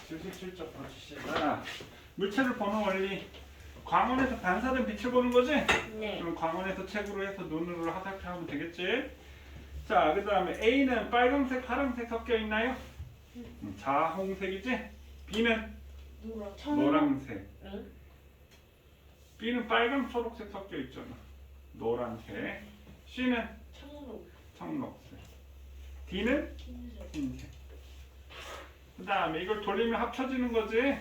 주식 실적 보시다. 물체를 보는 원리. 광원에서 반사된 빛을 보는 거지? 네. 그럼 광원에서 책으로 해서 눈으로 하면 되겠지? 자, 그 다음에 A는 빨간색, 파란색 섞여 있나요? 자홍색이지? B는 노란색. 응? B는 빨간, 초록색 섞여 있잖아. 노란색. C는 청록색. D는 흰색. 그 다음에 이걸 돌리면 합쳐지는 거지?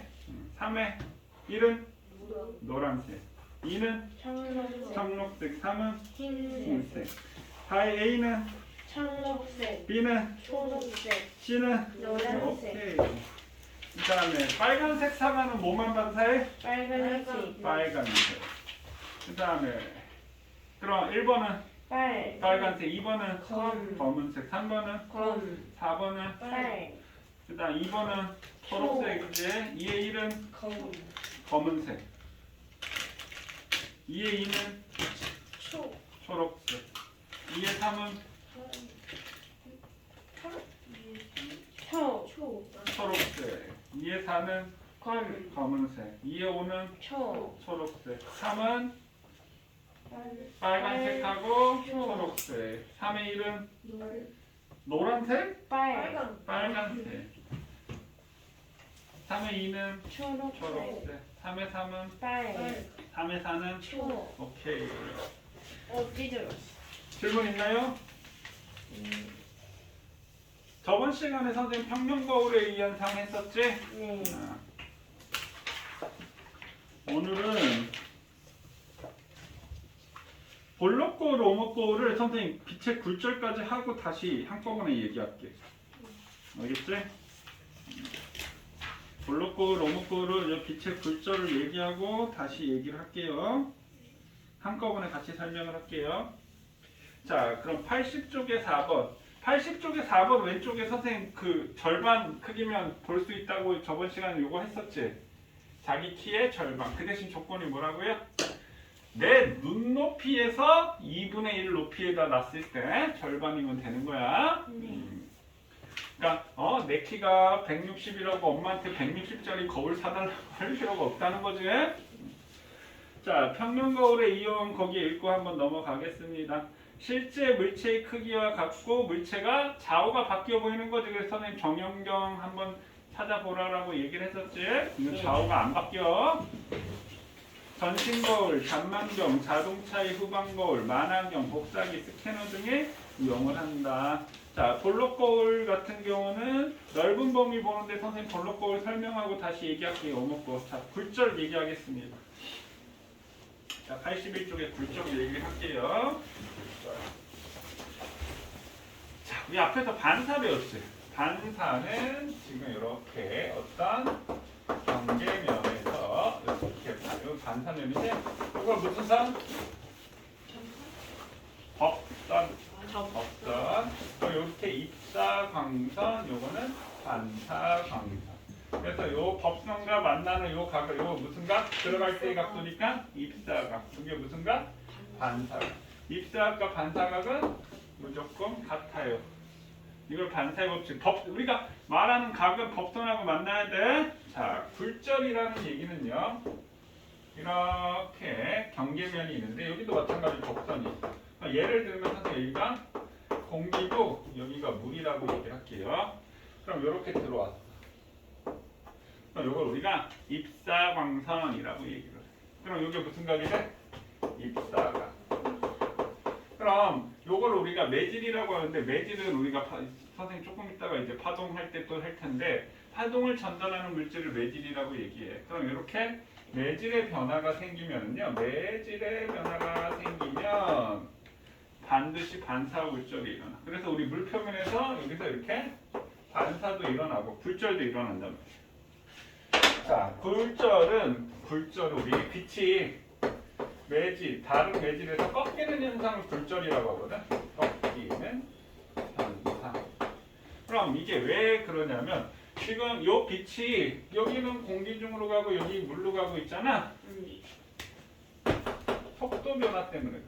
3의 1은 노란색. 2는 청록색. 3은 흰색. 4의 A는 청록색, B는 초록색, C는 노란색, 오케이. 그 다음에 빨간색 사과는 뭐만 반사해? 빨간색, 빨간색. 그 다음에 그럼 1번은 빨간색, 2번은 검, 검은색, 3번은 검, 4번은 빨, 그 다음 2번은 초록색이지. 2의 1은 검, 검은색. 2의 2는 초록색. 2의 3은 초록색. 2의 4는 검, 검은색. 2의 5는 초록색. 3은 빨간색하고 초록색. 3의 1은 노란색? 빨간색. 3의 2는 초록색. 3의 3은 빨, 3의 4는 초. 오케이. 찢어졌어. 질문 있나요? 저번 시간에 선생님 평면거울에 의한 상 했었지? 네. 오늘은 볼록거울, 오목거울을 선생님 빛의 굴절까지 하고 다시 한꺼번에 얘기할게. 알겠지? 볼록거울, 오목거울을 빛의 굴절을 얘기하고 다시 얘기를 할게요. 한꺼번에 같이 설명을 할게요. 자, 그럼 80쪽에 4번. 80쪽에 4번 왼쪽에 선생님 그 절반 크기면 볼 수 있다고 저번 시간에 요거 했었지? 자기 키의 절반. 그 대신 조건이 뭐라고요? 내 눈높이에서 2분의 1 높이에다 놨을 때 절반이면 되는 거야. 그러니까 내 키가 160이라고 엄마한테 160짜리 거울 사달라고 할 필요가 없다는 거지. 자, 평면거울에 이용 거기에 읽고 한번 넘어가겠습니다. 실제 물체의 크기와 같고 물체가 좌우가 바뀌어 보이는 거지. 그래서 선생님 정형경 한번 찾아보라라고 얘기를 했었지. 이건 좌우가 안 바뀌어. 전신거울, 잔망경, 자동차의 후방거울, 만화경, 복사기, 스캐너 등에 이용을 한다. 자, 볼록거울 같은 경우는 넓은 범위 보는데 선생님 볼록거울 설명하고 다시 얘기할게요. 오목거울. 자, 굴절 얘기하겠습니다. 자, 81쪽에 굴절 얘기할게요. 자, 우리 앞에서 반사 배웠어요. 반사는 지금 이렇게 어떤 경계면에서 이렇게 봐요. 반사면인데 이거 무슨 선? 법선. 법선. 이렇게 입사광선, 요거는 반사광선. 그래서 요 법선과 만나는 요 각을 요 무슨 각? 들어갈 때의 각도니까 입사각. 이게 무슨 각? 반사각. 입사각과 반사각은 무조건 같아요. 이걸 반사의 법칙. 우리가 말하는 각은 법선하고 만나야 돼. 자, 굴절이라는 얘기는요. 이렇게 경계면이 있는데 여기도 마찬가지로 법선이 있어. 예를 들면 여기가 공기고 여기가 물이라고 얘기를 할게요. 그럼 이렇게 들어왔어. 그럼 이걸 우리가 입사광선이라고 얘기를 해. 그럼 이게 무슨 각이 돼? 입사각. 그럼 요걸 우리가 매질이라고 하는데 매질은 우리가 선생님 조금 있다가 이제 파동할 때 또 할 텐데 파동을 전달하는 물질을 매질이라고 얘기해. 그럼 이렇게 매질의 변화가 생기면요. 매질의 변화가 생기면 반드시 반사 굴절이 일어나. 그래서 우리 물 표면에서 여기서 이렇게 반사도 일어나고 굴절도 일어난단 말이야. 자, 굴절은 우리 빛이 매질, 다른 매질에서 꺾이는 현상을 굴절이라고 하거든. 꺾이는 현상. 그럼 이게 왜 그러냐면 지금 이 빛이 여기는 공기 중으로 가고 여기 물로 가고 있잖아. 속도 변화 때문에.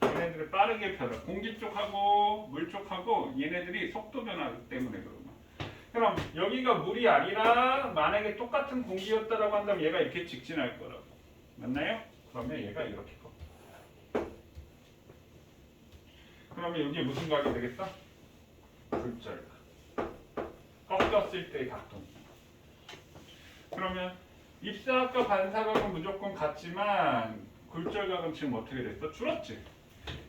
얘네들이 빠르게 변화. 공기 쪽하고 물 쪽하고 얘네들이 속도 변화 때문에 그런 거야. 그럼 여기가 물이 아니라 만약에 똑같은 공기였다라고 한다면 얘가 이렇게 직진할 거라고. 맞나요? 그러면 얘가 이렇게 꺾여. 그러면 여기에 무슨 각이 되겠어? 굴절각. 꺾였을 때의 각도. 그러면 입사각과 반사각은 무조건 같지만 굴절각은 지금 어떻게 됐어? 줄었지.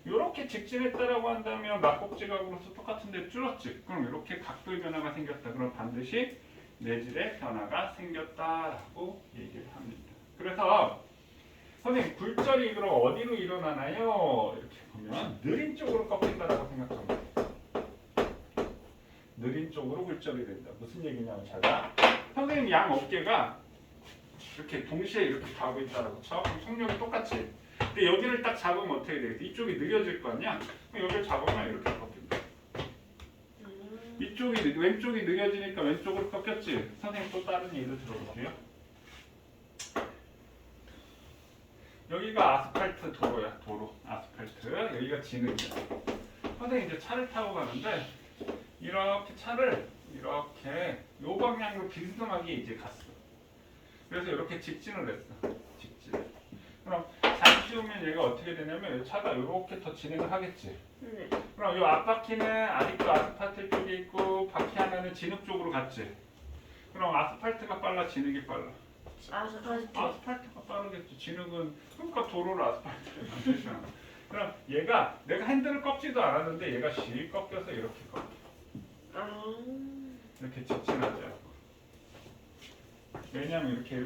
이렇게 직진했다라고 한다면 막곡지각으로서 똑같은데 줄었지. 그럼 이렇게 각도의 변화가 생겼다. 그럼 반드시 내질의 변화가 생겼다라고 얘기를 합니다. 그래서 선생님 굴절이 그럼 어디로 일어나나요? 이렇게 보면 느린 쪽으로 꺾인다라고 생각합니다. 느린 쪽으로 굴절이 된다. 무슨 얘기냐면 제가 선생님 양 어깨가 이렇게 동시에 이렇게 가고 있다라고 쳐. 그럼 속력이 똑같이. 근데 여기를 딱 잡으면 어떻게 되겠어? 이쪽이 느려질 거 아니야? 그럼 여기를 잡으면 이렇게 꺾인다. 이쪽이 왼쪽이 느려지니까 왼쪽으로 꺾였지. 선생님 또 다른 예를 들어볼게요. 여기가 아스팔트 도로야. 도로 아스팔트. 여기가 진흙이야. 선생님 이제 차를 타고 가는데 이렇게 차를 이렇게 요 방향으로 비스듬하게 이제 갔어. 그래서 이렇게 직진을 했어. 직진. 그럼 잠시 후면 얘가 어떻게 되냐면 차가 이렇게 더 진행을 하겠지. 네. 그럼 이 앞바퀴는 아직도 아스팔트 쪽에 있고 바퀴 하나는 진흙 쪽으로 갔지. 그럼 아스팔트가 빨라, 진흙이 빨라? 아스팔트. 아스팔트가 빠르겠지. 진흙은 그러니까 도로를 아스팔트를 만들잖아. 그럼 얘가 내가 핸들을 꺾지도 않았는데 얘가 실 꺾여서 이렇게 꺾여. 이렇게 직진하죠. 왜냐하면 이렇게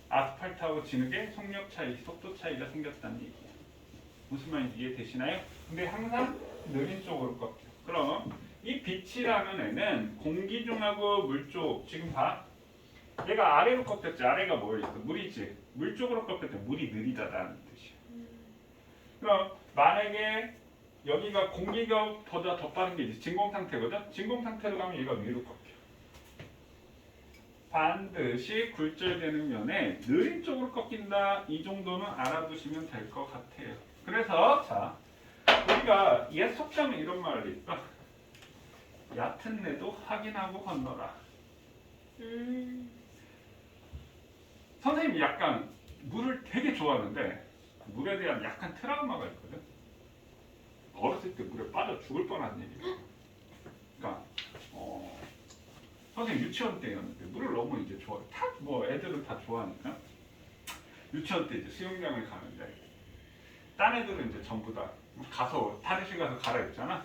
아스팔트하고 진흙의 속력 차이, 속도 차이가 생겼다는 얘기예요. 무슨 말인지 이해되시나요? 근데 항상 느린 쪽으로 꺾여. 그럼 이 빛이라는 애는 공기 중하고 물 쪽, 지금 봐. 얘가 아래로 꺾였지. 아래가 뭐였어? 물이지. 물 쪽으로 꺾였을 때 물이 느리다라는 뜻이야. 그럼 만약에 여기가 공기가보다 더 빠른 게 이제 진공 상태거든? 진공 상태로 가면 얘가 위로 꺾여. 반드시 굴절되는 면에 느린 쪽으로 꺾인다. 이 정도는 알아두시면 될 것 같아요. 그래서 자, 우리가 옛 속담에 이런 말이 있어. 얕은 내도 확인하고 건너라. 선생님이 약간 물을 되게 좋아하는데 물에 대한 약간 트라우마가 있거든. 어렸을 때 물에 빠져 죽을 뻔한 일이야. 그러니까 선생님 유치원 때였는데 물을 너무 이제 좋아해. 뭐 애들은 다 좋아하니까. 유치원 때 이제 수영장을 가는데 딴 애들은 이제 전부 다 가서 탈의실 가서 갈아입잖아.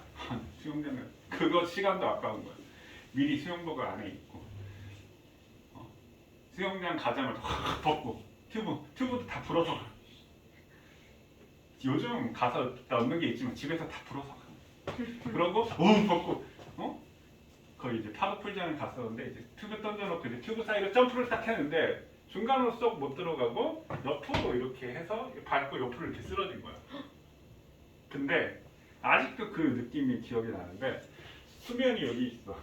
수영장을 그거 시간도 아까운 거야. 미리 수영복을 안에 입고 수영장 가자마자 확 벗고 튜브도 다 불어서 가. 요즘 가서 넣는 게 있지만 집에서 다 불어서 가. 그러고 벗고 거의 이제 파도 풀장을 갔었는데 이제 튜브 던져놓고 이제 튜브 사이로 점프를 딱 했는데 중간으로 쏙 못 들어가고 옆으로 이렇게 해서 밟고 옆으로 이렇게 쓰러진 거야. 근데 아직도 그 느낌이 기억이 나는데 수면이 여기 있어.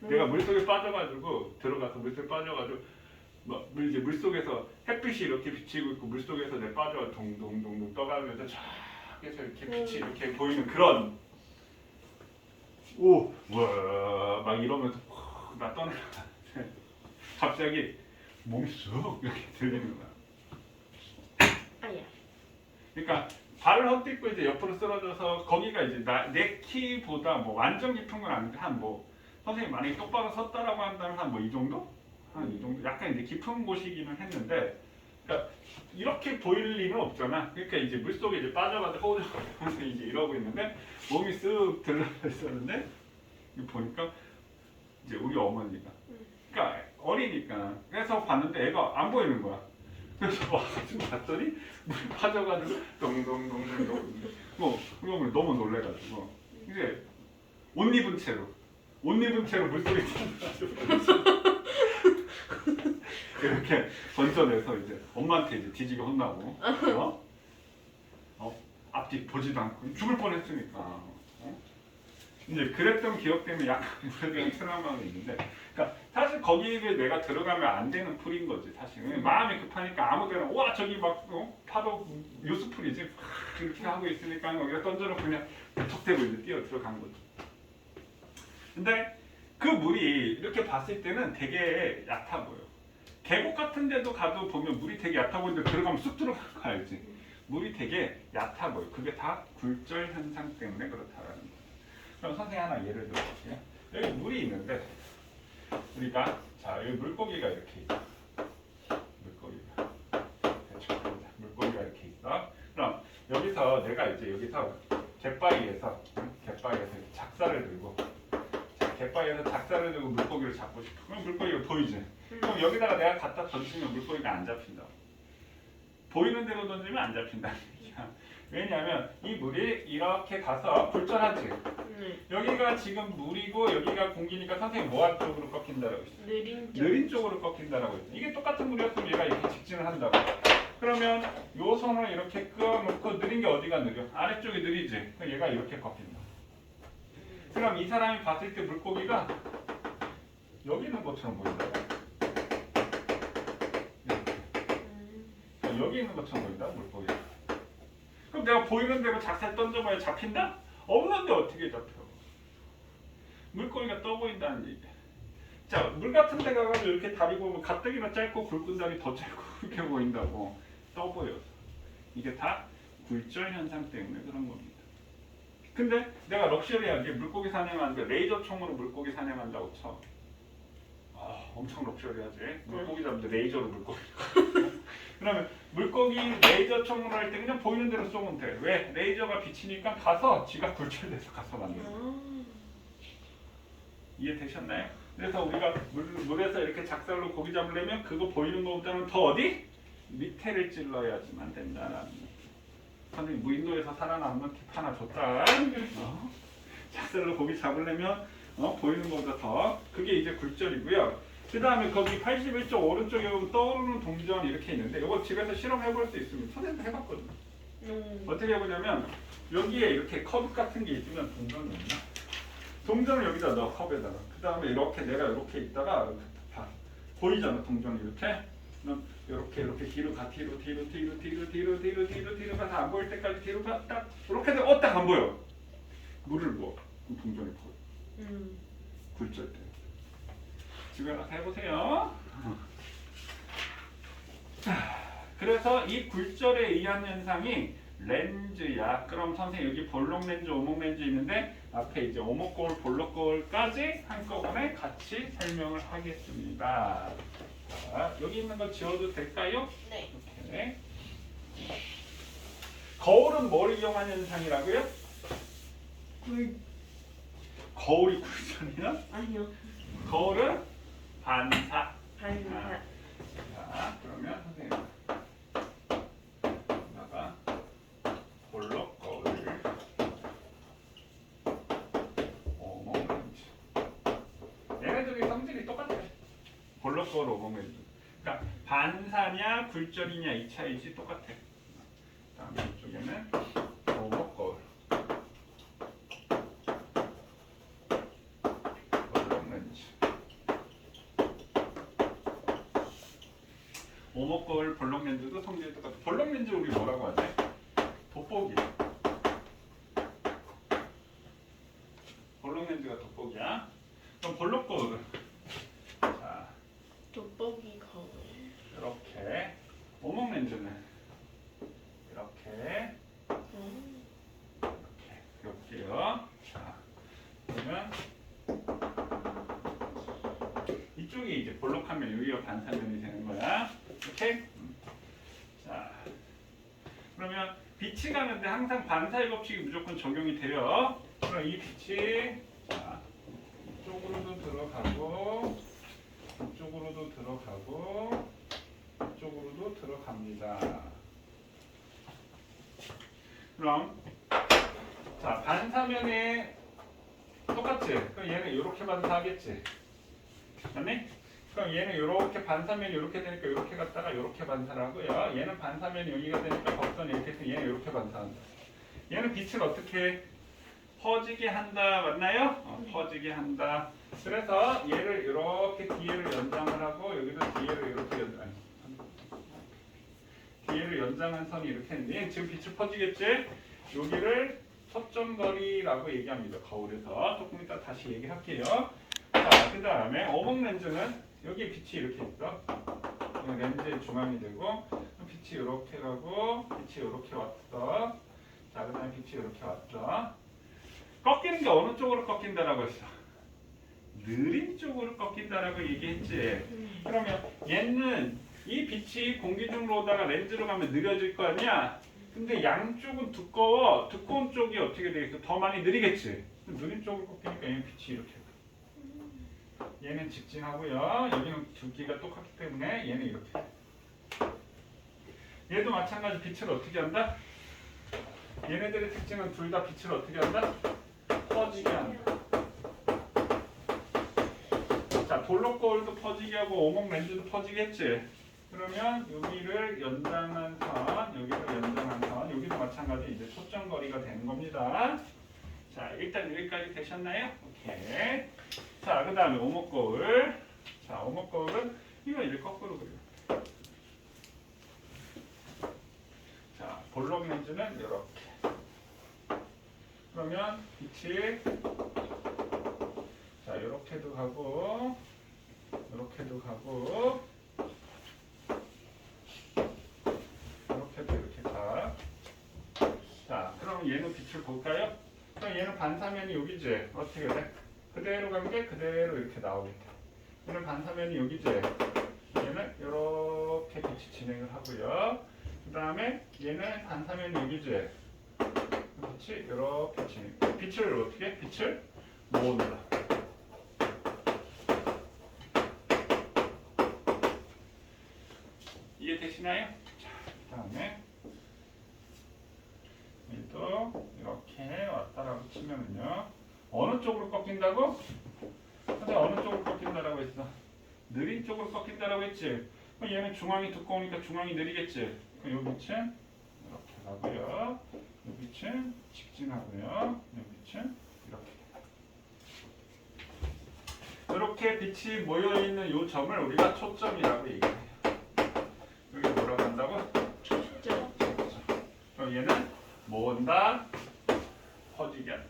내가 물속에 빠져가지고 들어가서 물속에 빠져가지고 이제 물속에서 햇빛이 이렇게 비치고 있고 물속에서 내 빠져 동동동동 떠가면서 쫙 해서 이렇게 빛이 이렇게 보이는 그런 와 막 이러면서 나 떠나가 갑자기 몸이 쑥 이렇게 들리는 거야. 아야. 그러니까 발을 헛디고 이제 옆으로 쓰러져서 거기가 이제 내 키보다 뭐 완전 깊은 건 아닌데 한 뭐 선생님 만약에 똑바로 섰다라고 한다면 한 뭐 이 정도? 한 이 정도? 약간 이제 깊은 곳이기는 했는데 그러니까 이렇게 보일 리는 없잖아. 그러니까 이제 물속에 이제 빠져가지고 호흡하면서 이제 이러고 있는데 몸이 쓱 들어가 있었는데 보니까 이제 우리 어머니가 그러니까 어리니까 그래서 봤는데 애가 안 보이는 거야. 그래서 와가지고 봤더니 물에 빠져가지고 동동동동동 우리 어머니 너무 놀래가지고 이제 옷 입은 채로 물속에 들어가지고 이렇게 건져내서 이제 엄마한테 이제 뒤지게 혼나고 앞뒤 보지도 않고 죽을 뻔했으니까 이제 그랬던 기억 때문에 약간 물에 대한 트라우마가 있는데 그러니까 사실 거기에 내가 들어가면 안 되는 풀인 거지 사실 마음이 급하니까 아무데나 와 저기 막 파도 요수풀이지 이렇게 하고 있으니까 거기다 던져놓고 그냥 툭대고 이제 뛰어 들어간 거지. 근데 그 물이 이렇게 봤을 때는 되게 얕아 보여. 계곡 같은 데도 가도 보면 물이 되게 얕아 보이는데 들어가면 쑥 들어간 거 알지? 물이 되게 얕아 보여. 그게 다 굴절 현상 때문에 그렇다라는 거야. 그럼 선생님 하나 예를 들어볼게요. 여기 물이 있는데 우리가 자 여기 물고기가 이렇게 있어. 물고기가 대충 보자. 물고기가 이렇게 있어. 그럼 여기서 내가 이제 여기서 갯바위에서 이렇게 작사를 들고 갯바위에서 작사를 들고 물고기를 잡고 싶어. 그럼 물고기가 보이지? 그럼 여기다가 내가 갖다 던지면 물고기가 안 잡힌다. 보이는 대로 던지면 안 잡힌다. 왜냐하면 이 물이 이렇게 가서 굴절하지. 네. 여기가 지금 물이고 여기가 공기니까 선생님 뭐한 쪽으로 꺾인다라고 했어? 느린 쪽. 느린 쪽으로 꺾인다라고 했어. 이게 똑같은 물이었으면 얘가 이렇게 직진을 한다고. 그러면 요 손을 이렇게 끄어놓고 느린 게 어디가 느려? 아래쪽이 느리지. 그럼 얘가 이렇게 꺾인다. 그럼 이 사람이 봤을 때 물고기가 여기 있는 것처럼 보인다. 여기 있는 것처럼 보인다 물고기가. 그럼 내가 보이는 대로 작살 던져봐야 잡힌다? 없는데 어떻게 잡혀? 물고기가 떠 보인다는 얘기야. 자, 물 같은 데 가가지고 이렇게 다리 보면 가뜩이나 짧고 굵은 다리 더 짧고 이렇게 보인다고. 떠 보여서. 이게 다 굴절 현상 때문에 그런 겁니다. 근데 내가 럭셔리하게 물고기 사냥하는데 레이저 총으로 물고기 사냥한다고 쳐. 아, 엄청 럭셔리하지. 물고기 잡는데 레이저로 물고기. 그러면 물고기 레이저 총으로 할 때 그냥 보이는 대로 쏘면 돼. 왜? 레이저가 비치니까 가서 지가 굴절돼서 가서 만든다. 이해되셨나요? 그래서 우리가 물에서 이렇게 작살로 고기 잡으려면 그거 보이는 것보다는 더 어디? 밑에를 찔러야지만 된다라는 거. 선생님 무인도에서 살아남는 팁 하나 줬다. 작살로 고기 잡으려면 보이는 것보다 더. 그게 이제 굴절이고요. 그 다음에 거기 81쪽 오른쪽에 보면 떠오르는 동전 이렇게 있는데 이거 집에서 실험해볼 수 있으면 선생님도 해봤거든요. 어떻게 해보냐면 여기에 이렇게 컵 같은 게 있으면 동전이 있나? 동전을 여기다 넣어 컵에다가. 그 다음에 이렇게 내가 이렇게 있다가 이렇게 봐. 보이잖아 동전이 이렇게. 이렇게 뒤로 가 뒤로 가서 안 보일 때까지 뒤로 가 딱 이렇게 해서 딱 안 보여. 물을 부어. 그럼 동전이 보여. 굴절 때. 집에 가서 해보세요. 그래서 이 굴절에 의한 현상이 렌즈야. 그럼 선생님 여기 볼록 렌즈, 오목 렌즈 있는데 앞에 이제 오목 거울, 볼록 거울까지 한꺼번에 같이 설명을 하겠습니다. 자, 여기 있는 거 지워도 될까요? 네. 이렇게. 거울은 뭘 이용한 현상이라고요? 거울이 굴절이나? 아니요. 거울은 반사. 반사. 자, 그러면 선생님 여기다가 볼록 거울, 오목 렌즈. 얘네들이 성질이 똑같아. 볼록 거울, 오목 렌즈. 그러니까 반사냐 굴절이냐 이 차이지 똑같아. 다음에 이쪽에는 오목 거울. 오목 거울, 볼록 렌즈도 성질이 똑같아. 볼록 렌즈 우리 뭐라고 하지? 돋보기. 볼록 렌즈가 돋보기야. 그럼 볼록 거울은 자 돋보기 거울. 이렇게. 오목 렌즈는 이렇게 이렇게요. 자 그러면 이쪽이 이제 볼록하면 여기가 반사면이 되는 거야. 오케이? 자, 그러면 빛이 가는데 항상 반사의 법칙이 무조건 적용이 돼요. 그럼 이 빛이 자, 이쪽으로도 들어가고 이쪽으로도 들어가고 이쪽으로도 들어갑니다. 그럼 자, 반사면에 똑같지? 그럼 얘는 이렇게 반사하겠지? 맞네? 그럼 얘는 이렇게 반사면이 이렇게 되니까 이렇게 갔다가 이렇게 반사를 하고요. 얘는 반사면이 여기가 되니까 곡선이 이렇게 해서 얘는 이렇게 반사한다. 얘는 빛을 어떻게 퍼지게 한다. 맞나요? 퍼지게 한다. 그래서 얘를 이렇게 뒤에를 연장을 하고 여기도 뒤에를 이렇게 뒤에를 연장한 선이 이렇게 했는데 얘는 지금 빛을 퍼지겠지? 여기를 초점거리라고 얘기합니다. 거울에서. 조금 이따 다시 얘기할게요. 자, 자, 그 다음에 오목 렌즈는 여기 빛이 이렇게 있어. 이 렌즈의 중앙이 되고 빛이 이렇게 가고 빛이 이렇게 왔어. 자, 그 다음에 빛이 이렇게 왔어. 꺾이는 게 어느 쪽으로 꺾인다라고 했어? 느린 쪽으로 꺾인다라고 얘기했지. 그러면 얘는 이 빛이 공기 중으로 오다가 렌즈로 가면 느려질 거 아니야? 근데 양쪽은 두꺼워. 두꺼운 쪽이 어떻게 되겠어? 더 많이 느리겠지. 느린 쪽으로 꺾이니까 얘는 빛이 이렇게 가. 얘는 직진하고요. 여기는 두께가 똑같기 때문에 얘는 이렇게. 얘도 마찬가지 빛을 어떻게 한다? 얘네들의 특징은 둘 다 빛을 어떻게 한다? 퍼지게 한다. 자, 볼록 거울도 퍼지게 하고 오목 렌즈도 퍼지겠지. 그러면 여기를 연장한 선, 여기를 연장한 선, 여기도 마찬가지 이제 초점 거리가 되는 겁니다. 자, 일단 여기까지 되셨나요? 오케이. 자, 그 다음에 오목 거울. 자, 오목 거울은 이거 이제 거꾸로 그려. 자, 볼록 렌즈는 이렇게. 그러면 빛이 자, 이렇게도 가고, 이렇게도 가고, 이렇게도 이렇게 가. 자, 그럼 얘는 빛을 볼까요? 그럼 얘는 반사면이 여기지. 어떻게 돼? 그대로 간 게 그대로 이렇게 나오겠다. 얘는 반사면이 여기지. 얘는 이렇게 빛이 진행을 하고요. 그 다음에 얘는 반사면이 여기지. 빛이 이렇게 진행. 빛을 어떻게? 빛을 모은다. 이해되시나요? 자, 그 다음에 얘도 이렇게 왔다라고 치면은요. 어느 쪽으로 꺾인다고? 근데 어느 쪽으로 꺾인다라고 했어? 느린 쪽으로 꺾인다라고 했지? 그럼 얘는 중앙이 두꺼우니까 중앙이 느리겠지? 그럼 요 빛은 이렇게 가고요. 요 빛은 직진하고요. 요 빛은 이렇게. 이렇게 빛이 모여있는 요 점을 우리가 초점이라고 얘기해요. 여기 뭐라고 한다고? 초점. 그럼 얘는 모은다, 퍼지게 한다.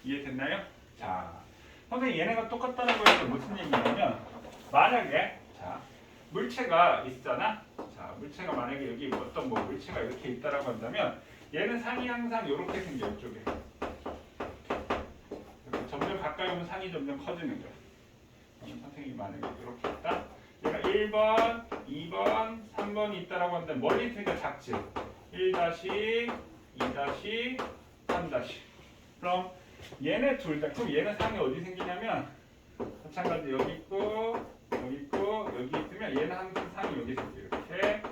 이해됐나요? 자, 선생님 얘네가 똑같다라고 해서 무슨 얘기냐면 만약에 자 물체가 있잖아. 자, 물체가 만약에 여기 어떤 뭐 물체가 이렇게 있다라고 한다면 얘는 상이 항상 이렇게 생겨 이쪽에. 점점 가까이 오면 상이 점점 커지는 거야. 그럼 선생님이 만약에 이렇게 있다. 얘가 1번, 2번, 3번이 있다라고 한다면 멀리 있으니까 작지. 1-, 2-, 3-. 그럼 얘네 둘 다, 그럼 얘는 상이 어디 생기냐면 마찬가지 여기 있고 여기 있고 여기 있으면 얘는 항상 상이 여기 생겨. 이렇게.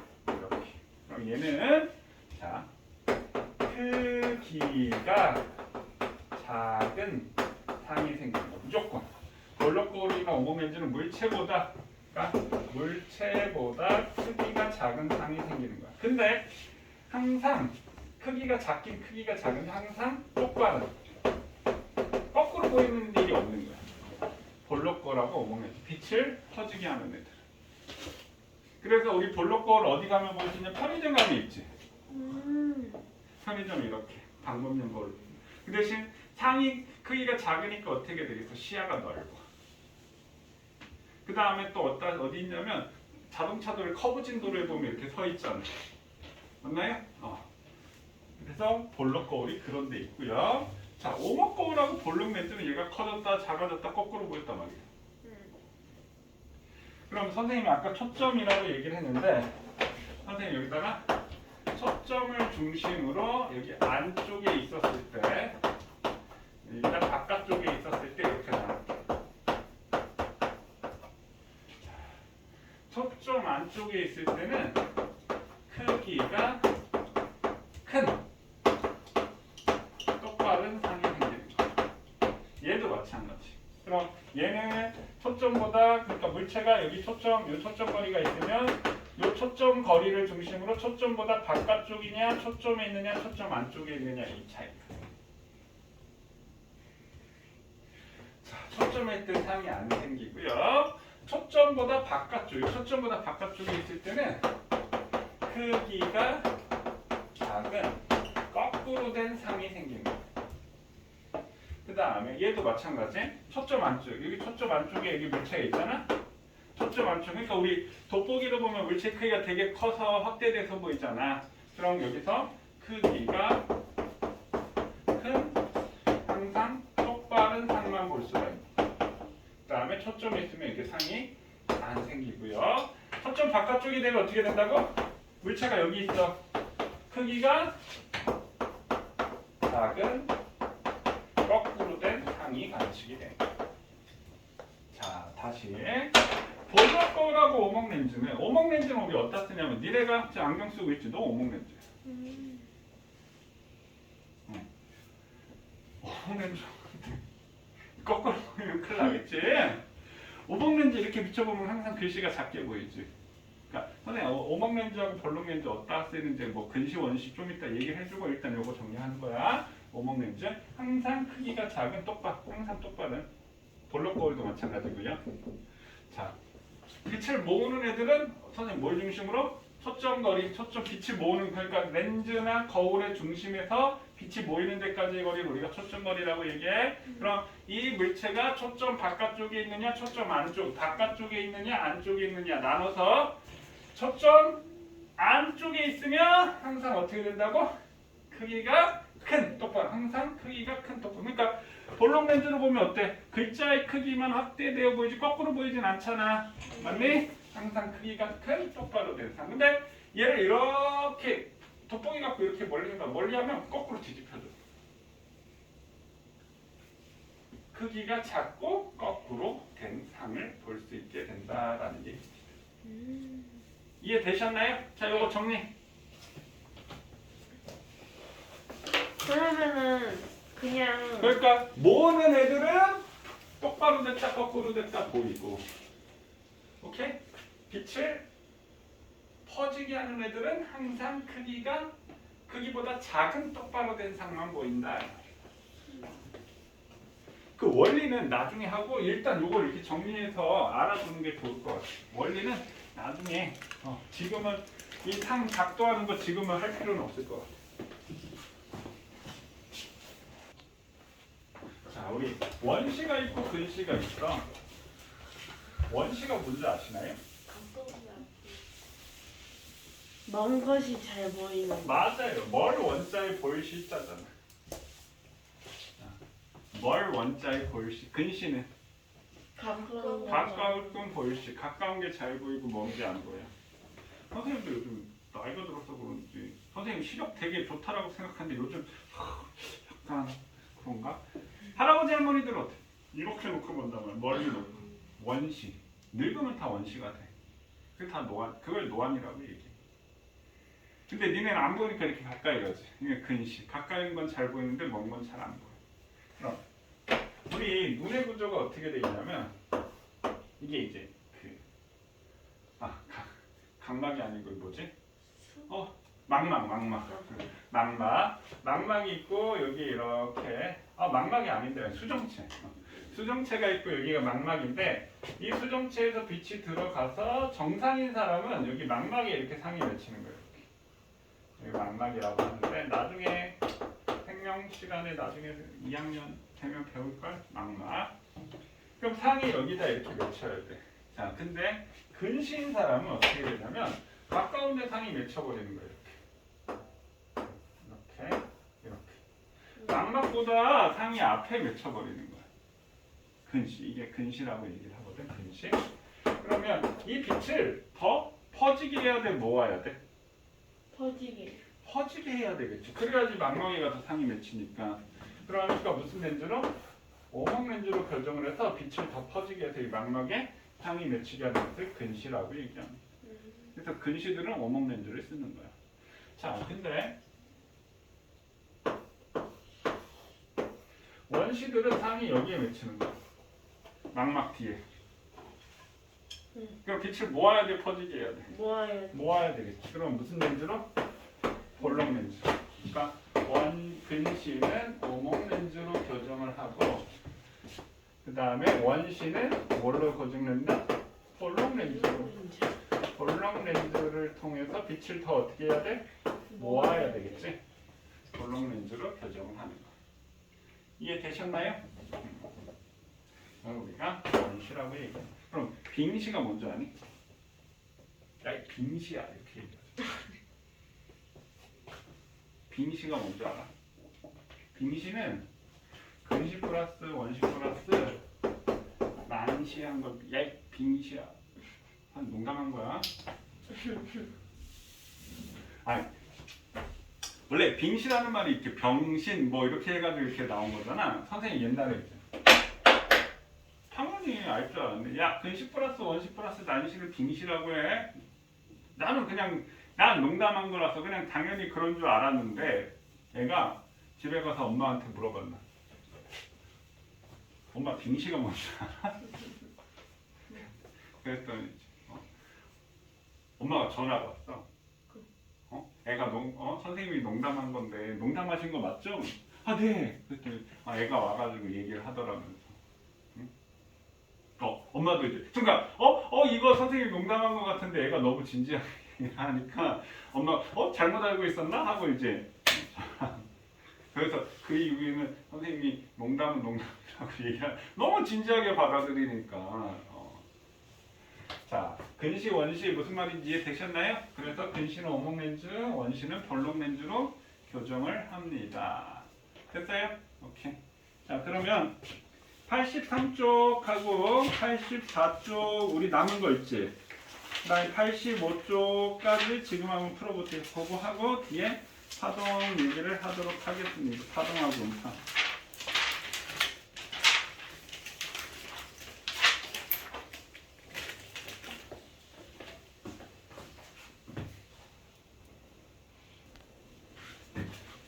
그럼 얘는 자 크기가 작은 상이 생기는 거 무조건. 볼록 거울이나 오목 렌즈는 물체보다 크기가 작은 상이 생기는 거야. 근데 항상 크기가 작긴 크기가 작은 항상 똑바른 거꾸로 보이는 일이 없는 거야. 볼록 거울하고 오목 렌즈 빛을 퍼지게 하는 애들. 그래서 우리 볼록 거울 어디 가면 볼 수 있냐? 편의점 가면 있지. 편의점 이렇게 방법용 거울. 그 대신 상이 크기가 작으니까 어떻게 되겠어? 시야가 넓어. 그 다음에 또 어디 있냐면 자동차도를 커브진 도로에 보면 이렇게 서 있잖아요. 맞나요? 그래서 볼록 거울이 그런 데 있고요. 자, 오목 거울하고 볼록 렌즈는 얘가 커졌다 작아졌다 거꾸로 보였단 말이에요. 그럼 선생님이 아까 초점이라고 얘기를 했는데 선생님 여기다가 초점을 중심으로 여기 안쪽에 있었을 때 일단 바깥쪽에 있었을 때 이렇게 나왔다. 초점 안쪽에 있을 때는 크기가 큰 똑바른 상이 생기는 거예요. 얘도 마찬가지. 그럼 얘는 초점보다 그러니까 물체가 여기 초점, 이 초점 거리가 있으면 이 초점 거리를 중심으로 초점보다 바깥쪽이냐, 초점에 있느냐, 초점 안쪽에 있느냐 이 차이가. 자, 초점에 있던 상이 안 생기고요. 초점보다 바깥쪽에 있을 때는 크기가 작은 거꾸로 된 상이 생깁니다. 그 다음에 얘도 마찬가지. 초점 안쪽. 여기 초점 안쪽에 여기 물체가 있잖아. 초점 안쪽. 그러니까 우리 돋보기로 보면 물체 크기가 되게 커서 확대돼서 보이잖아. 그럼 여기서 크기가 큰 항상 똑바른 상만 볼 수가 있고, 그 다음에 초점이 있으면 이렇게 상이 안 생기고요. 초점 바깥쪽이 되면 어떻게 된다고? 물체가 여기 있어. 크기가 작은 거꾸로 된 상이 관측이 돼. 자, 다시 볼록거울하고 오목렌즈는, 오목렌즈는 우리 어디다 쓰냐면, 니네가 지금 안경 쓰고 있지? 너 오목렌즈야. 오목렌즈 거꾸로 보면 큰일 나겠지? 오목렌즈 이렇게 비춰보면 항상 글씨가 작게 보이지. 그러니까 선생님 오목렌즈하고 볼록렌즈 어디다 쓰는지 뭐 근시 원시 좀 이따 얘기를 해주고 일단 요거 정리하는 거야. 오목렌즈 항상 크기가 작은 항상 똑바른 볼록거울도 마찬가지고요. 자, 빛을 모으는 애들은 선생님 뭘 중심으로? 초점거리, 초점 빛을 모으는, 그러니까 렌즈나 거울의 중심에서 빛이 모이는 데까지의 거리를 우리가 초점거리라고 얘기해. 그럼 이 물체가 초점 바깥쪽에 있느냐, 초점 안쪽, 바깥쪽에 있느냐, 안쪽에 있느냐 나눠서 초점 안쪽에 있으면 항상 어떻게 된다고? 크기가 큰 똑바로, 항상 크기가 큰 똑바로. 그러니까 볼록 렌즈로 보면 어때? 글자의 크기만 확대되어 보이지 거꾸로 보이진 않잖아. 맞니? 항상 크기가 큰 똑바로 된 상. 근데 얘를 이렇게 돋보기 갖고 이렇게 멀리 하면 거꾸로 뒤집혀져. 크기가 작고 거꾸로 된 상을 볼 수 있게 된다라는 얘기입니다. 이해되셨나요? 자, 요거 정리. 그러면은 그냥 그러니까 모으는 애들은 똑바로 됐다 거꾸로 됐다 보이고, 오케이? 빛을 퍼지게 하는 애들은 항상 크기보다 작은 똑바로 된 상만 보인다. 그 원리는 나중에 하고 일단 요걸 이렇게 정리해서 알아두는 게 좋을 것 같아. 원리는 나중에 지금은 이 상 각도하는 거 지금은 할 필요는 없을 것 같아. 자, 우리 원시가 있고 근시가 있어. 원시가 뭔지 아시나요? 먼 것이 잘 보이는. 맞아요. 멀 원자에 볼 시자잖아. 멀 원자에 볼 시. 근시는 가까울 땐 볼 시. 가까운 게 잘 보이고 먼 게 안 보여. 선생님도 요즘 나이가 들어서 그런지 선생님 시력 되게 좋다라고 생각하는데 요즘 약간 그런가? 할아버지 할머니들 어때? 이렇게 놓고 본다면 멀리 놓고 원시. 늙으면 다 원시가 돼. 그게 다 노안. 그걸 노안이라고 얘기해. 근데 니네는 안 보니까 이렇게 가까이 가지. 이게 근시. 가까이인 건 잘 보이는데 먼 건 잘 안 보여. 그럼 우리 눈의 구조가 어떻게 되어 있냐면 이게 이제 각막이 아니고 뭐지? 망막이 있고 여기 이렇게 망막이 아닌데 수정체. 수정체가 있고 여기가 망막인데 이 수정체에서 빛이 들어가서 정상인 사람은 여기 망막에 이렇게 상이 맺히는 거예요. 여기 망막이라고 하는데 나중에 생명 시간에 나중에 2학년 되면 배울걸? 망막. 그럼 상이 여기다 이렇게 맺혀야 돼. 자, 근데 근시인 사람은 어떻게 되냐면 가까운 데 상이 맺혀버리는 거예요. 이렇게. 망막보다 상이 앞에 맺혀버리는 거야. 근시. 이게 근시라고 얘기를 하거든. 근시. 그러면 이 빛을 더 퍼지게 해야 돼? 모아야 돼? 퍼지게 해야 되겠지. 그래야지 망막에 가서 상이 맺히니까. 그러니까 무슨 렌즈로? 오목 렌즈로 교정을 해서 빛을 더 퍼지게 해서 이 망막에 상이 맺히게 하는 것을 근시라고 얘기합니다. 그래서 근시들은 오목 렌즈를 쓰는 거야. 자, 근데 원시들은 상이 여기에 맺히는 거야. 망막 뒤에. 그럼 빛을 모아야 돼, 퍼지게 해야 돼? 모아야 되겠지. 그럼 무슨 렌즈로? 볼록 렌즈. 그러니까 근시는 오목 렌즈로 교정을 하고 그 다음에 원시는 뭘로 교정된다? 볼록 렌즈로. 볼록 렌즈를 통해서 빛을 더 어떻게 해야 돼? 모아야 되겠지. 볼록 렌즈로 교정을 하는 거. 이해되셨나요? 우리가 원시라고 얘기해. 그럼 빙시가 뭔지 아니? 야, 이 빙시야 이렇게 얘기하죠. 빙시가 뭔지 알아? 빙시는 근시 플러스 원시 플러스 난시한 거. 야, 이 빙시야. 한 농담한 거야. 아니, 원래 빙시라는 말이 이렇게 병신 뭐 이렇게 해가지고 이렇게 나온 거잖아. 선생님 옛날에 이제 당연히 알 줄 알았는데, 야, 근시 플러스 원시 플러스 난시를 빙시라고 해. 나는 그냥 난 농담한 거라서 그냥 당연히 그런 줄 알았는데, 얘가 집에 가서 엄마한테 물어봤나? 엄마 빙시가 뭔지 알아? 그랬더니 엄마가 전화가 왔어. 애가 선생님이 농담한 건데 농담하신 거 맞죠? 아, 네. 그랬더니 애가 와가지고 얘기를 하더라면서. 응? 엄마도 이제 순간 이거 선생님이 농담한 거 같은데 애가 너무 진지하게 하니까 엄마 잘못 알고 있었나 하고 이제 그래서 그 이후에는 선생님이 농담은 농담이라고 얘기하 너무 진지하게 받아들이니까. 자, 근시 원시 무슨 말인지 이해되셨나요? 그래서 근시는 오목 렌즈, 원시는 볼록 렌즈로 교정을 합니다. 됐어요? 오케이. 자, 그러면 83쪽하고 84쪽 우리 남은 거 있지? 그다음에 85쪽까지 지금 한번 풀어보세요. 그거 하고 뒤에 파동 얘기를 하도록 하겠습니다. 파동하고 음파.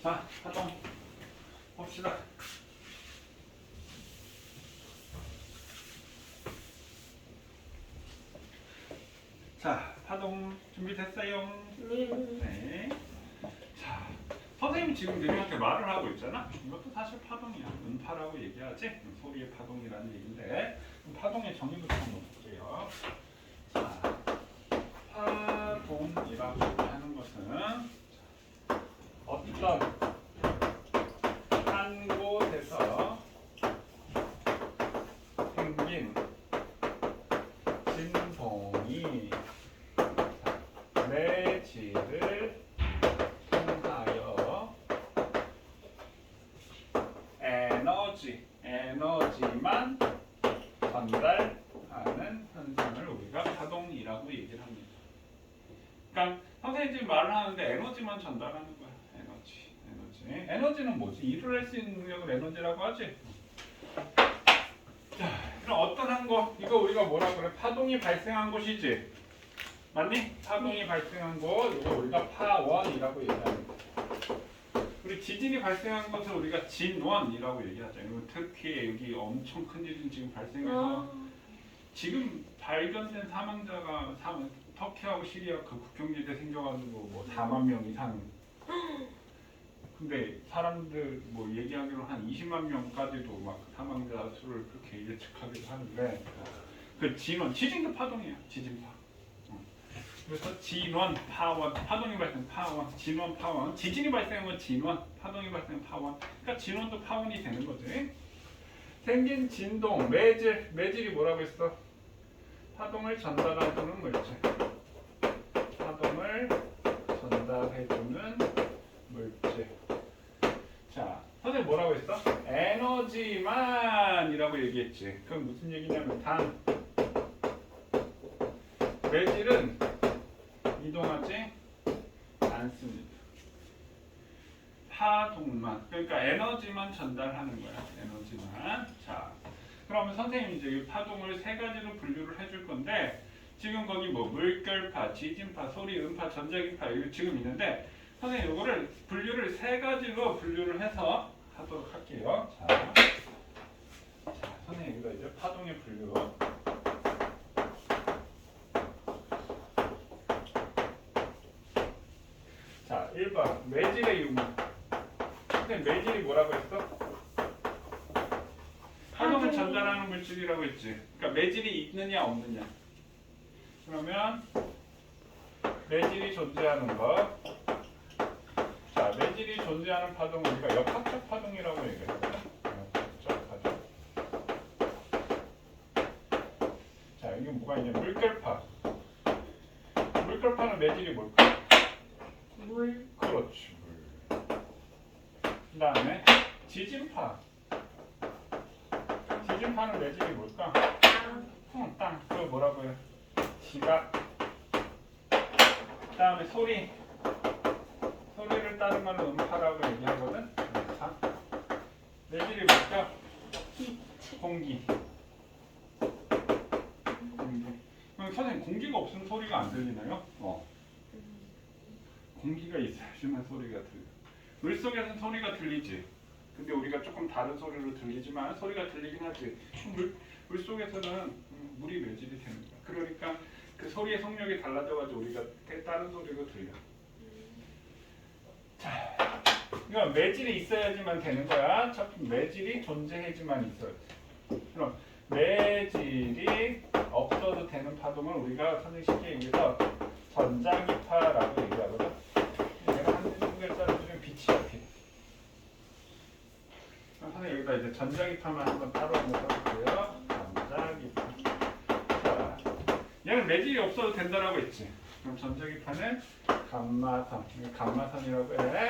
자, 파동 봅시다. 자, 파동 준비됐어요? 네. 자, 선생님이 지금 너희한테 말을 하고 있잖아. 이것도 사실 파동이야. 음파라고 얘기하지. 소리의 파동이라는 얘기인데, 파동의 정의부터 한번 볼게요. 자, 파동이라고 얘기하는 것은 어떤 한 곳에서 생긴 진동이 매질을 통하여 에너지만 전달하는 현상을 우리가 파동이라고 얘기를 합니다. 그러니까 선생님 지금 말을 하는데 에너지만 전달하는 거야. 에너지는 뭐지? 일을 할 수 있는 능력을 에너지라고 하지. 자, 그럼 어떤 한 거, 이거 우리가 뭐라 그래? 파동이 발생한 곳이지. 맞니? 파동이 발생한 곳, 이거 우리가 파원이라고 얘기합니다. 우리 지진이 발생한 것을 우리가 진원이라고 얘기하죠. 특히 여기 엄청 큰 지진 지금 발생해서 지금 발견된 사망자가 터키하고 시리아 그 국경지대 생겨가지고 뭐 4만 명 이상. 근데 사람들 뭐 얘기하기로 한 20만 명까지도 막 사망자 수를 그렇게 예측하기도 하는데, 그 진원, 지진도 파동이야. 지진파. 그래서 진원, 파원, 파동이 발생 파원, 진원, 파원. 지진이 발생하면 진원, 파동이 발생하면 파원. 그러니까 진원도 파원이 되는 거지. 생긴 진동, 매질이 뭐라고 했어? 파동을 전달해주는 물질. 파동을 전달해주는 물질. 자, 선생님 뭐라고 했어? 에너지만이라고 얘기했지. 그럼 무슨 얘기냐면 단 매질은 이동하지 않습니다. 파동만, 그러니까 에너지만 전달하는 거야. 에너지만. 자, 그러면 선생님이 이제 이 파동을 세 가지로 분류를 해줄 건데, 지금 거기 뭐 물결파, 지진파, 소리, 음파, 전자기파 이거 지금 있는데, 선생님 이거를 분류를 세 가지로 분류를 해서 하도록 할게요. 자, 선생님 이거 이제 파동의 분류. 자, 1번 매질의 유무. 선생님 매질이 뭐라고 했어? 파동을 전달하는 물질이라고 했지. 그러니까 매질이 있느냐 없느냐. 그러면 매질이 존재하는 것. 자, 매질이 존재하는 파동은 우리가 역학적 파동이라고 얘기했거든. 뭐가 있냐? 물결파. 물결파는 매질이 뭘까? 물. 그렇지. 물. 그 다음에 지진파. 지진파는 매질이 뭘까? 땅. 땅. 그거 뭐라고 해요? 지각. 그 다음에 소리. 소리를 따른 말로 음파라고 얘기하거든. 음파. 매질이 뭘까? 빛. 공기. 공기. 그럼 선생님 공기가 없으면 소리가 안 들리나요? 공기가 있어야지만 소리가 들려. 물 속에서는 소리가 들리지. 근데 우리가 조금 다른 소리로 들리지만 소리가 들리긴 하지. 물 속에서는 물이 매질이 되는 거야. 그러니까 그 소리의 성력이 달라져가지고 우리가 다른 소리로 들려. 자, 이거 매질이 있어야지만 되는 거야. 첫 매질이 존재해야지만 있어야지. 그럼 매질이 없어도 되는 파동을 우리가 선생님 쉽게 얘기해서 전자기파라고 얘기하거든. 얘가 한 글자로 중에 빛이 이렇게. 선생님 여기다 이제 전자기파만 한번 따로 한번 써볼게요. 전자기파. 자, 얘는 매질이 없어도 된다라고 했지. 그럼 전자기파는 감마선. 이거 감마선이라고 해.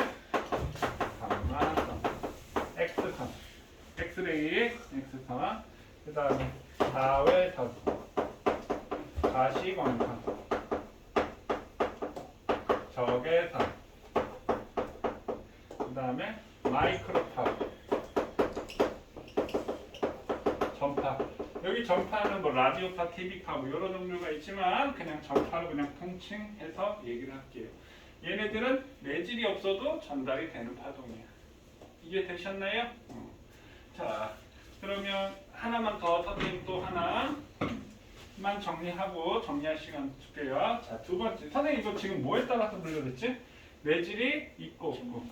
감마선. X선. 엑스레이. X선. 그 다음에 자외선. 가시광선. 적외선. 그 다음에 마이크로파. 전파. 여기 전파는 뭐 라디오파, TV파 뭐 여러 종류가 있지만 그냥 전파로 그냥 통칭해서 얘기를 할게요. 얘네들은 매질이 없어도 전달이 되는 파동이야. 이해 되셨나요? 자, 그러면 하나만 더 선생님 또 하나만 정리할 시간 줄게요. 자, 두 번째. 선생님 이거 지금 뭐에 따라서 분류됐지? 매질이 있고 없고.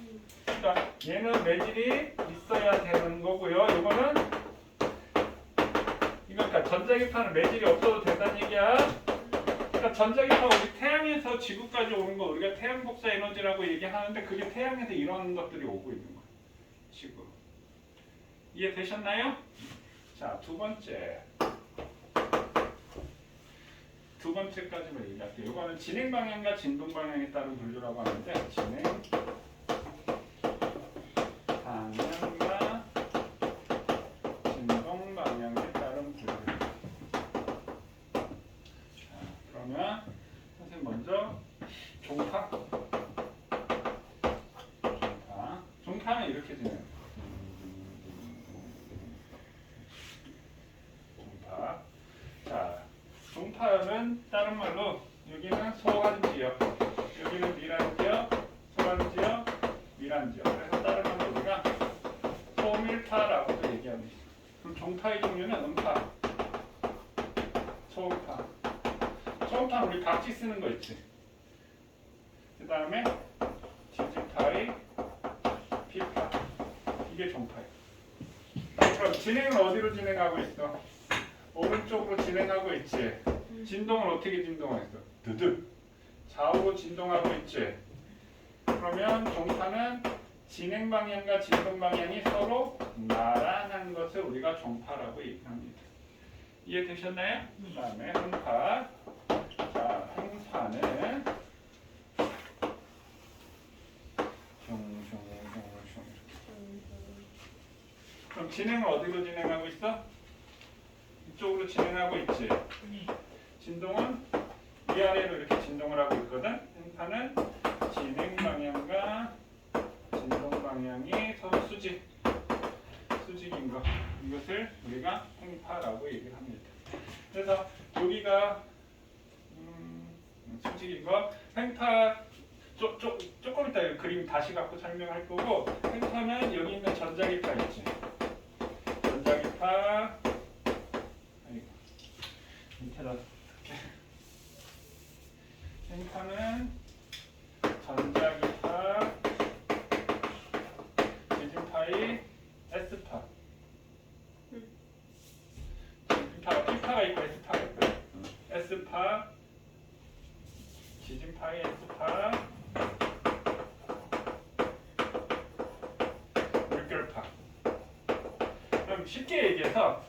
그러니까 얘는 매질이 있어야 되는 거고요. 이거는 그러니까 전자기파는 매질이 없어도 된다는 얘기야. 그러니까 전자기파가 우리 태양에서 지구까지 오는 거 우리가 태양 복사 에너지라고 얘기하는데 그게 태양에서 이런 것들이 오고 있는 거야. 지구. 이해 되셨나요? 자, 두 번째까지만 얘기할게요. 이거는 진행 방향과 진동 방향에 따른 분류라고 하는데 진행 방향과 진동 방향에 따른 분류. 자, 그러면 선생님 먼저 종파. 종파는 이렇게 진행해요. 종파. 자, 종파는 다른 말로 여기는 소환지역, 여기는 미란지역, 소환지역, 미란지역. 그래서 다른 말로 우리가 소밀파라고도 얘기합니다. 그럼 종파의 종류는 음파, 초음파. 초음파는 우리 각지 쓰는 거 있지. 그 다음에 지지파의 피파. 이게 종파예요. 그럼 진행은 어디로 진행하고 있어? 오른쪽으로 진행하고 있지. 진동은 어떻게 진동했어? 드득. 좌우로 진동하고 있지. 그러면 종파는 진행 방향과 진동 방향이 서로 나란한 것을 우리가 종파라고 얘기합니다. 이해되셨나요? 그 다음에 흥파. 자, 흥파는 그럼 진행은 어디로 진행하고 있어? 이쪽으로 진행하고 있지. 진동은 위아래로 이렇게 진동을 하고 있거든. 행파는 진행 방향과 진동 방향이 서로 수직인 거. 이것을 우리가 행파라고 얘기를 합니다. 그래서 여기가 수직인 거. 행파 조금 이따 그림 다시 갖고 설명할 거고, 행파는 여기 있는 전자기파 있지. 전자기파. 밑에다 이렇게. 행파는 전자기파, 지진파의 S파. P파가 있고 S파가 있거든. S파, 지진파의 S파, 물결파. 그럼 쉽게 얘기해서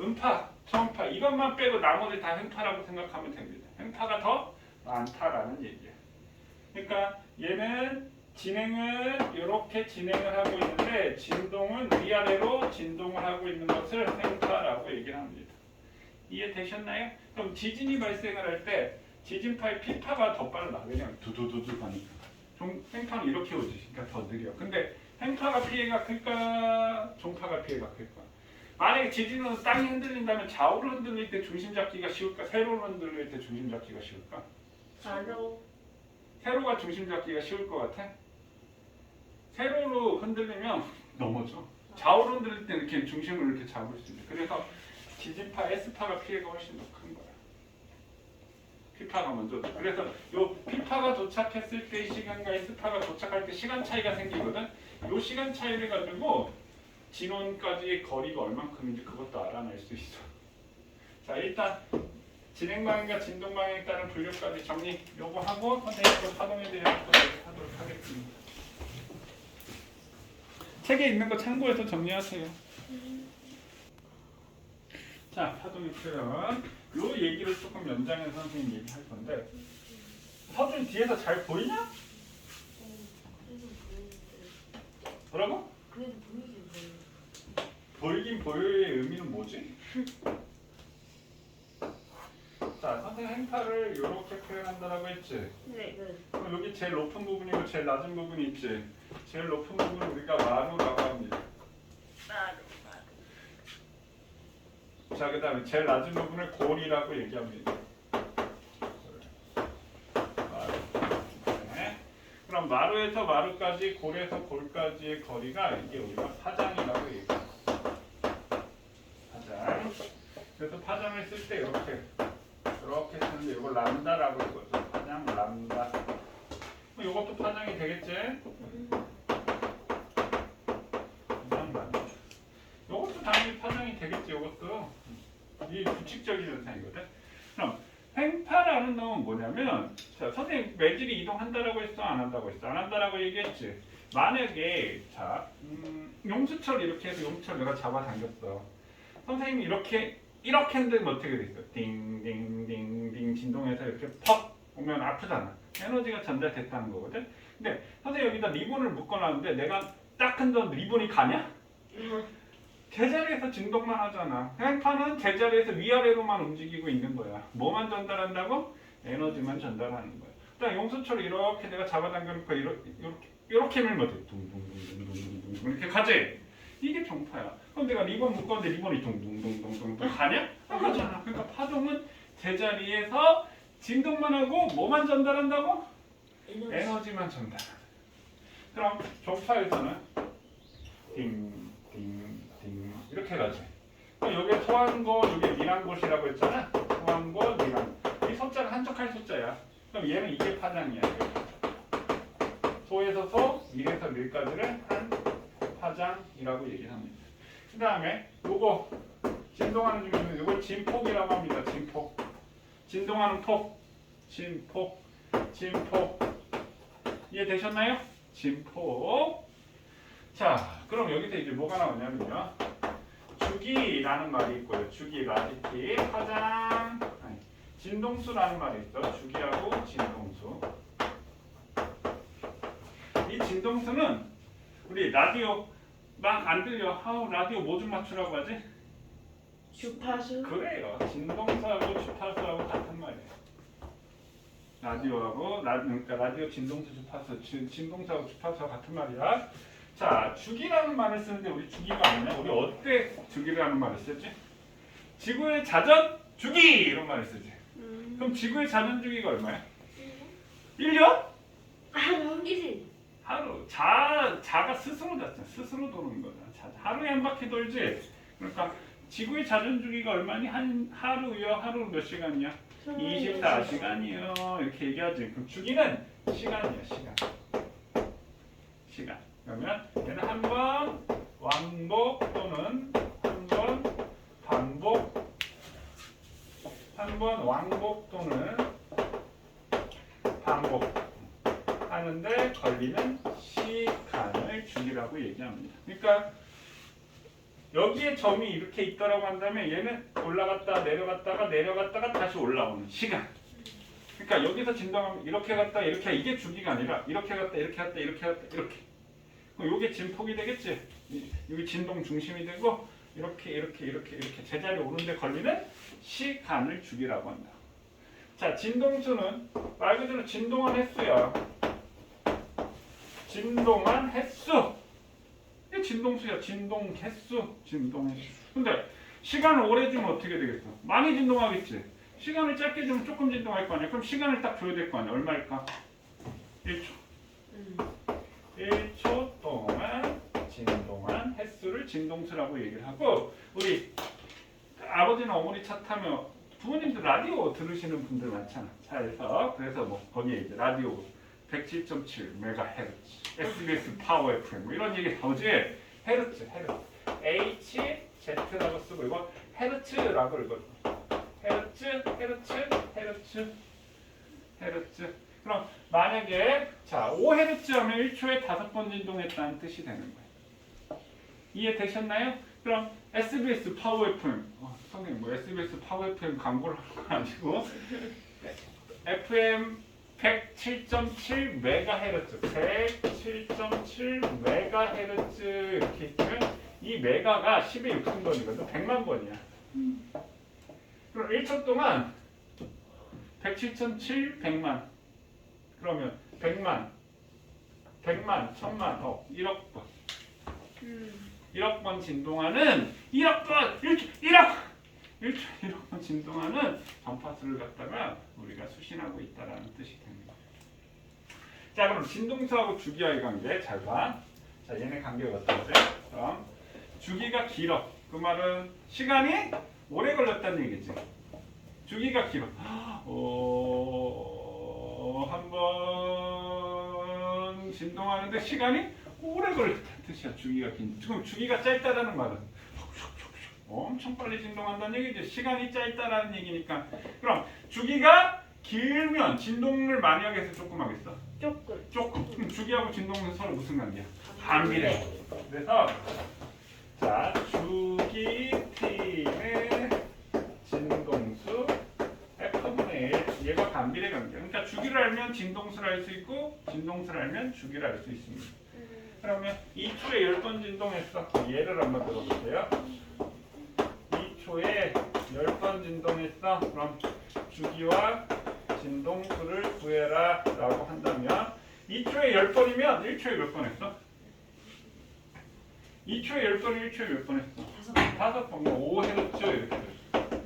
음파, 초음파 이 이것만 빼고 나머지 다 횡파라고 생각하면 됩니다. 횡파가 더 많다라는 얘기예요. 그러니까 얘는 진행은 이렇게 진행을 하고 있는데 진동은 위아래로 진동을 하고 있는 것을 횡파라고 얘기를 합니다. 이해되셨나요? 그럼 지진이 발생을 할 때 지진파의 피파가 더 빨라. 왜냐면 두두두두 가니까. 횡파는 이렇게 오지. 그러니까 더 느려. 근데 횡파가 피해가 클까? 종파가 피해가 클까? 만약에 지진으로 땅이 흔들린다면 좌우로 흔들릴 때 중심 잡기가 쉬울까? 세로로 흔들릴 때 중심 잡기가 쉬울까? 좌로. 세로가 중심 잡기가 쉬울 것 같아? 세로로 흔들리면 넘어져. 좌우로 흔들릴 때 이렇게 중심을 이렇게 잡을 수 있는. 그래서 지진파 S파가 피해가 훨씬 더 큰 거야. P파가 먼저. 그래서 요 P파가 도착했을 때의 시간과 S파가 도착할 때 시간 차이가 생기거든. 요 시간 차이를 가지고 진원까지의 거리가 얼만큼인지 그것도 알아낼 수 있어. 자, 일단 진행 방향과 진동 방향에 따른 분류까지 정리 요거 하고 선생님 또 파동에 대해 또 하도록 하겠습니다. 책에 있는 거 참고해서 정리하세요. 자, 파동의 표현. 요 얘기를 조금 연장해서 선생님 얘기할 건데 서준 뒤에서 잘 보이냐? 그래도 보이는데. 뭐라고? 그래도 보이긴 보여. 보이긴 보여의 의미는 뭐지? 자, 선생님 행파를 이렇게 표현한다라고 했지? 네. 그럼 여기 제일 높은 부분이고 제일 낮은 부분이 있지? 제일 높은 부분을 우리가 마루라고 합니다. 마루. 자, 그 다음에 제일 낮은 부분을 골이라고 얘기합니다. 마루. 네. 그럼 마루에서 마루까지, 골에서 골까지의 거리가 이게 우리가 파장이라고 얘기해요. 파장. 그래서 파장을 쓸 때 이렇게 쓰는데 이걸 람다라고 읽거든. 파장 람다. 이것도 파장이 되겠지? 이것도 당연히 파장이 되겠지. 이것도 이 규칙적인 현상이거든. 그럼 횡파라는 놈은 뭐냐면, 자, 선생님 매질이 이동한다라고 했어, 안 한다고 했어? 안 한다라고 얘기했지. 만약에 자, 용수철 이렇게 해서 용수철 내가 잡아당겼어. 선생님이 이렇게 했는데 어떻게 돼 있어? 띵띵띵띵 진동해서 이렇게 퍽 오면 아프잖아. 에너지가 전달됐다는 거거든. 근데 선생님 여기다 리본을 묶어놨는데 내가 딱 흔들어 리본이 가냐? 제자리에서 진동만 하잖아. 횡파는 제자리에서 위아래로만 움직이고 있는 거야. 뭐만 전달한다고? 에너지만 전달하는 거야. 그다음 용수철을 이렇게 내가 잡아당겨놓고 이렇게 밀면 돼. 둥둥둥둥둥둥 이렇게 가지. 이게 종파야. 그럼 내가 리본 묶었는데 리본이 둥둥둥둥둥 가냐? 안 가잖아. 그러니까 파동은 제자리에서 진동만 하고 뭐만 전달한다고? 에너지만 전달한다. 그럼 종파에서는 띵띵띵 이렇게 가지. 여기 소환고, 여기 미란곳이라고 했잖아. 소환고, 미란. 이 소자가 한쪽할 소자야. 그럼 얘는 이게 파장이야. 소에서 소, 밀에서 밀까지를 한 파장이라고 얘기를 합니다. 그 다음에 요거 진동하는 중에는 요걸 진폭이라고 합니다. 진폭. 진동하는 폭. 진폭. 이해되셨나요? 진폭. 자, 그럼 여기서 이제 뭐가 나오냐면요. 주기라는 말이 있고요. 주기, 라디티, 파장, 진동수라는 말이 있어. 주기하고 진동수. 이 진동수는 우리 라디오 막 안 들려. 라디오 뭐 좀 맞추라고 하지? 주파수. 그래요. 진동수하고 주파수하고 같은 말이에요. 라디오하고 그러니까 라디오 진동수 주파수 진동수하고 주파수하고 같은 말이야. 자, 주기라는 말을 쓰는데 우리 주기가 뭐냐? 우리 어때 주기라는 말을 쓰지? 지구의 자전 주기 이런 말을 쓰지. 그럼 지구의 자전 주기가 얼마야? 1년? 하루 1일. 하루. 자가 스스로 잤잖아. 스스로 도는 거잖아. 하루에 한 바퀴 돌지. 그러니까 지구의 자전 주기가 얼마니? 하루요. 하루 몇 시간이야? 24시간이요. 이렇게 얘기하지. 그럼 주기는 시간이야. 시간. 그러면 얘는 한 번 왕복 또는 한 번 반복, 한 번 왕복 또는 반복 하는데 걸리는 시간을 주기라고 얘기합니다. 그러니까 여기에 점이 이렇게 있다라고 한다면 얘는 올라갔다 내려갔다가 다시 올라오는 시간. 그러니까 여기서 진동하면 이렇게 갔다 이렇게 이게 주기가 아니라 이렇게 갔다 이렇게 갔다 이렇게 갔다 이렇게. 그럼 이게 진폭이 되겠지. 여기 진동 중심이 되고 이렇게 제자리에 오는데 걸리는 시간을 주기라고 한다. 자, 진동수는 말 그대로 진동한 횟수야. 진동한 횟수. 이게 진동수야. 진동 횟수. 진동 횟수. 근데 시간을 오래 주면 어떻게 되겠어? 많이 진동하겠지. 시간을 짧게 주면 조금 진동할 거 아니야. 그럼 시간을 딱 줘야 될 거 아니야. 얼마일까? 1초. 1초 동안 진동한 횟수를 진동수라고 얘기를 하고, 우리 아버지나 어머니 차 타면 부모님들 라디오 들으시는 분들 많잖아. 차에서. 그래서 뭐 거기에 이제 라디오 107.7 MHz, SBS 파워 FM 뭐 이런 얘기 나오지. 헤르츠. HZ라고 쓰고 이거 헤르츠라고 읽어. 헤르츠. 그럼 만약에 자 5헤르츠 하면 1초에 5번 진동했다는 뜻이 되는 거예요. 이해되셨나요? 그럼 SBS 파워 FM 선생님 뭐 SBS 파워 FM 광고를 하는 건 아니고 FM 107.7 메가헤르츠 107.7 메가헤르츠 이렇게 있으면 이 메가가 10의 6승번이거든. 100만 번이야. 그럼 1초 동안 107.7 100만 그러면 100만 1000만 1억 번 1억 번 진동하는 1억 번 1억 번 진동하는 전파수를 갖다가 우리가 수신하고 있다라는 뜻이 됩니다. 자, 그럼 진동수하고 주기와의 관계 잘 봐. 자, 얘네 관계가 어떠지? 그럼 주기가 길어. 그 말은 시간이 오래 걸렸다는 얘기지. 주기가 길어. 한번 진동하는데 시간이 오래 걸렸다는 뜻이야. 주기가 긴. 지금 주기가 짧다라는 말은 엄청 빨리 진동한다는 얘기지. 시간이 짧다라는 얘기니까. 그럼 주기가 길면 진동을 많이 하겠어, 조금 하겠어? 조금. 그럼 주기하고 진동은 서로 무슨 관계야? 반비례. 그래서 자, 주기 T는 진동수 F분의 1. 얘가 반비례 관계. 그러니까 주기를 알면 진동수를 알 수 있고 진동수를 알면 주기를 알 수 있습니다. 그러면 2초에 10번 진동했어. 예를 한번 들어보세요. 2초에 10번 진동했어. 그럼 주기와 진동수를 구해라 라고 한다면 2초에 10번이면 1초에 몇 번 했어? 2초에 10번이 1초에 몇 번 했어? 5번. 5Hz 이렇게 됐어.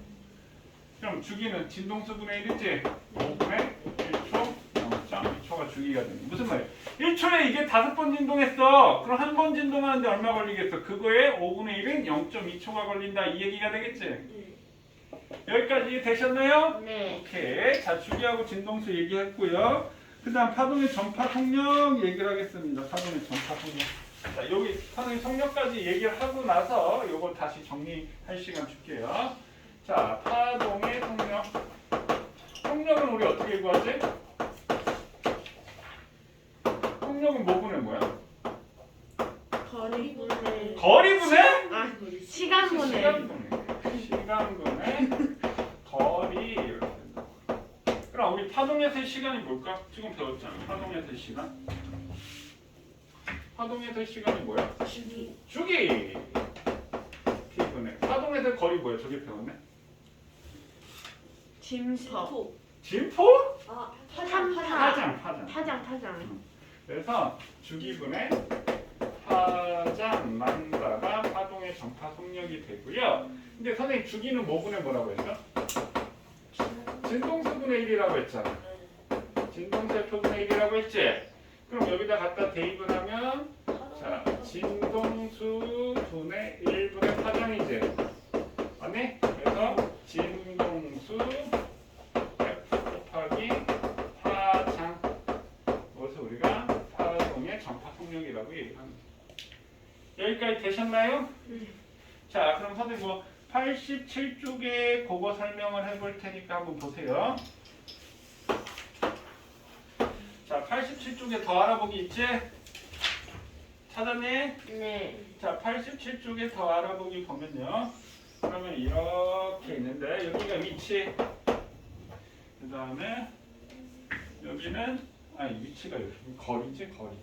그럼 주기는 진동수분의 1이지? 5분의 1초 0.2초가 주기가 되는. 무슨 말이야? 1초에 이게 5번 진동했어. 그럼 한 번 진동하는데 얼마 걸리겠어? 그거에 5분의 1은 0.2초가 걸린다. 이 얘기가 되겠지? 여기까지 되셨나요? 네. 오케이. 자, 주기하고 진동수 얘기했고요. 그 다음 파동의 전파 속력 얘기를 하겠습니다. 파동의 전파 속력. 자, 여기 파동의 속력까지 얘기를 하고 나서 요거 다시 정리할 시간 줄게요. 자, 파동의 속력. 속력은 우리 어떻게 구하지? 속력은 뭐 분의 뭐야? 거리분의 시간분의 거리 이렇게 된다. 그럼 우리 파동에서의 시간이 뭘까? 지금 배웠잖아. 파동에서의 시간. 파동에서의 시간이 뭐야? 주기. T분의 파동에서의 거리 뭐야? 저기 배웠네. 진포. 진포? 파장. 그래서 주기분의 파장 람다가 파동의 전파 속력이 되고요. 근데 선생님 주기는 뭐분의 뭐라고 했죠? 진동수분의 1이라고 했잖아. 진동수 F분의 1이라고 했지? 그럼 여기다 갖다 대입을 하면 자, 진동수 분의 1분의 파장이지? 맞니? 그래서 진동수 F 곱하기 파장. 그래서 우리가 파동의 전파 속력이라고 얘기합니다. 여기까지 되셨나요? 자, 그럼 선생님 뭐 87쪽에 그거 설명을 해볼 테니까 한번 보세요. 자, 87쪽에 더 알아보기 있지? 찾았니? 네. 자, 87쪽에 더 알아보기 보면요. 그러면 이렇게 있는데 여기가 위치. 그 다음에 여기는 아니 위치가 여기 거리지 거리.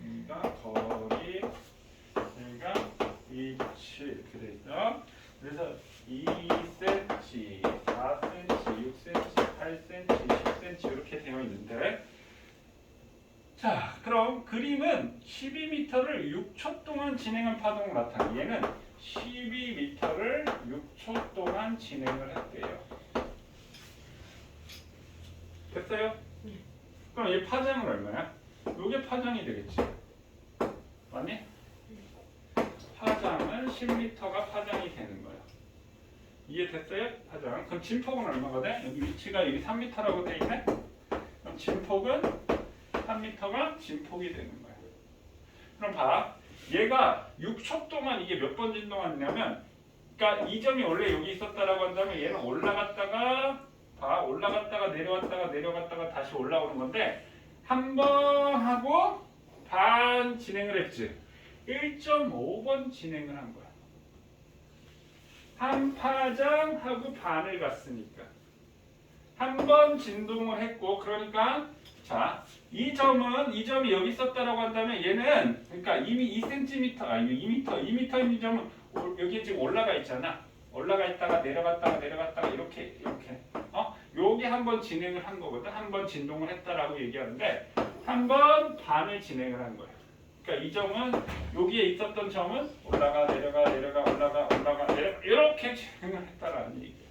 여기가 거리. 여기가 위치 이렇게 돼 있죠. 그래서 2cm, 4cm, 6cm, 8cm, 10cm 이렇게 되어 있는데. 자, 그럼 그림은 12m를 6초 동안 진행한 파동을 나타내. 얘는 12m를 6초 동안 진행을 했대요. 됐어요? 네. 그럼 이 파장은 얼마야? 요게 파장이 되겠지. 맞니? 파장은 10m가 파장이 되는 거야. 이해됐어요? 파장. 그럼 진폭은 얼마가 돼? 여기 위치가 여기 3m라고 돼 있네? 그럼 진폭은 3m가 진폭이 되는 거야. 그럼 봐. 얘가 6초 동안 이게 몇 번 진동하냐면, 그러니까 이 점이 원래 여기 있었다라고 한다면 얘는 올라갔다가 올라갔다가 내려갔다가 다시 올라오는 건데 한 번 하고 반 진행을 했지. 1.5번 진행을 한 거야. 한 파장 하고 반을 갔으니까 한 번 진동을 했고, 그러니까 자, 이 점이 여기 있었다라고 한다면 얘는 그러니까 이미 2cm, 2m 이 점은 여기 지금 올라가 있잖아. 올라가 있다가 내려갔다가 이렇게 요게 한 번 진행을 한 거거든. 한 번 진동을 했다라고 얘기하는데 한 번 반을 진행을 한 거야. 그러니까 이 점은 여기에 있었던 점은 올라가 내려가 이렇게 진행을 했다라는 얘기야.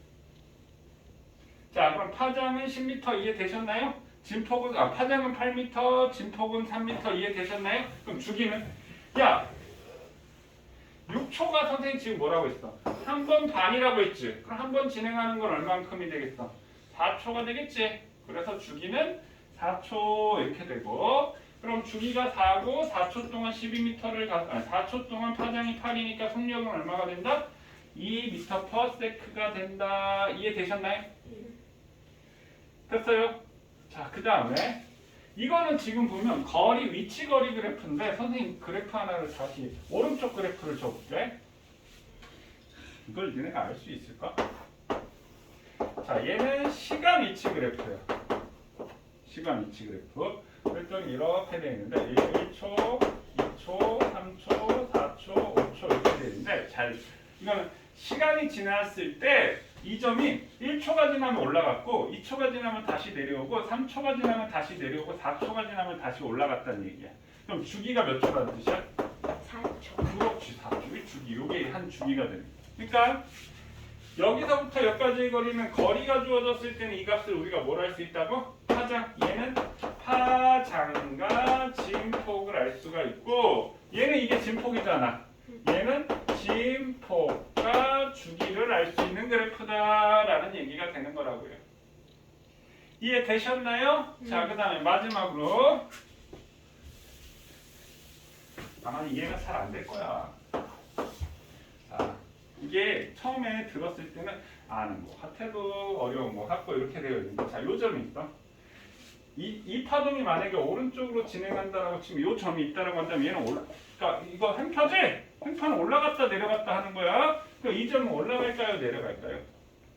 자, 그럼 파장은 10m 이해되셨나요? 진폭은 파장은 8m, 진폭은 3m 이해되셨나요? 그럼 주기는 야 6초가 선생님 지금 뭐라고 했어? 한 번 반이라고 했지. 그럼 한 번 진행하는 건 얼마만큼이 되겠어? 4초가 되겠지. 그래서 주기는 4초 이렇게 되고, 그럼 주기가 4고 4초 동안 12m를 4초 동안 파장이 8이니까 속력은 얼마가 된다? 2m/s가 된다. 이해되셨나요? 됐어요? 자, 그 다음에 이거는 지금 보면 거리, 위치 거리 그래프인데 선생님 그래프 하나를 다시 오른쪽 그래프를 줘볼게. 이걸 너네가 알 수 있을까? 자, 얘는 시간 위치 그래프예요. 시간 위치 그래프. 그랬더니 이렇게 되어 있는데 1초, 2초, 3초, 4초, 5초 이렇게 되어 있는데 이거는 시간이 지났을 때 이 점이 1초가 지나면 올라갔고 2초가 지나면 다시 내려오고 3초가 지나면 다시 내려오고 4초가 지나면 다시 올라갔다는 얘기야. 그럼 주기가 몇 초라는 뜻이야? 4초. 그렇지, 4초. 주기. 요게 한 주기가 됩니다. 그러니까 여기서부터 여기까지의 거리는 거리가 주어졌을 때는 이 값을 우리가 뭘 할 수 있다고? 파장. 얘는 파장과 진폭을 알 수가 있고, 얘는 이게 진폭이잖아. 얘는 진폭과 주기를 알 수 있는 그래프다라는 얘기가 되는 거라고요. 이해되셨나요? 자, 그 다음에 마지막으로 아마 이해가 잘 안 될 거야. 자, 이게 처음에 들었을 때는 뭐 하태도 어려운 뭐 학고 이렇게 되어 있는데, 자, 요 점이 있어. 이 파동이 만약에 오른쪽으로 진행한다라고 치면 요 점이 있다라고 한다면 얘는 그러니까 이거 횡파지? 횡파는 올라갔다 내려갔다 하는 거야. 그럼 이 점은 올라갈까요, 내려갈까요?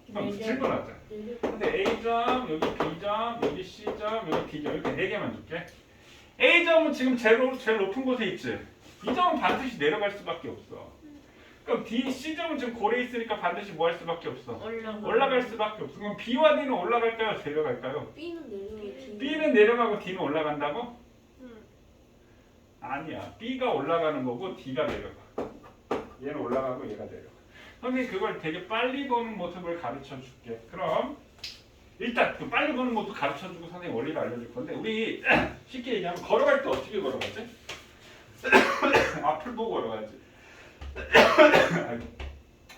그럼 질문하자. 근데 A점, 여기 B점, 여기 C점, 여기 D점 이렇게 4개만 줄게. A점은 지금 제일 높은 곳에 있지. 이 점은 반드시 내려갈 수밖에 없어. 그럼 D, C점은 지금 고래 있으니까 반드시 뭐 할 수밖에 없어? 올라갈 수밖에 없어. 그럼 B와 D는 올라갈까요, 내려갈까요? B는 내려가고 B는 내려가고 D는 올라간다고? 아니야. B가 올라가는 거고 D가 내려가. 얘는 올라가고 얘가 내려가. 선생님 그걸 되게 빨리 보는 모습을 가르쳐 줄게. 그럼 일단 그 빨리 보는 모습 가르쳐 주고 선생님 원리를 알려줄 건데, 우리 쉽게 얘기하면 걸어갈 때 어떻게 걸어가지? 앞을 보고 걸어가지.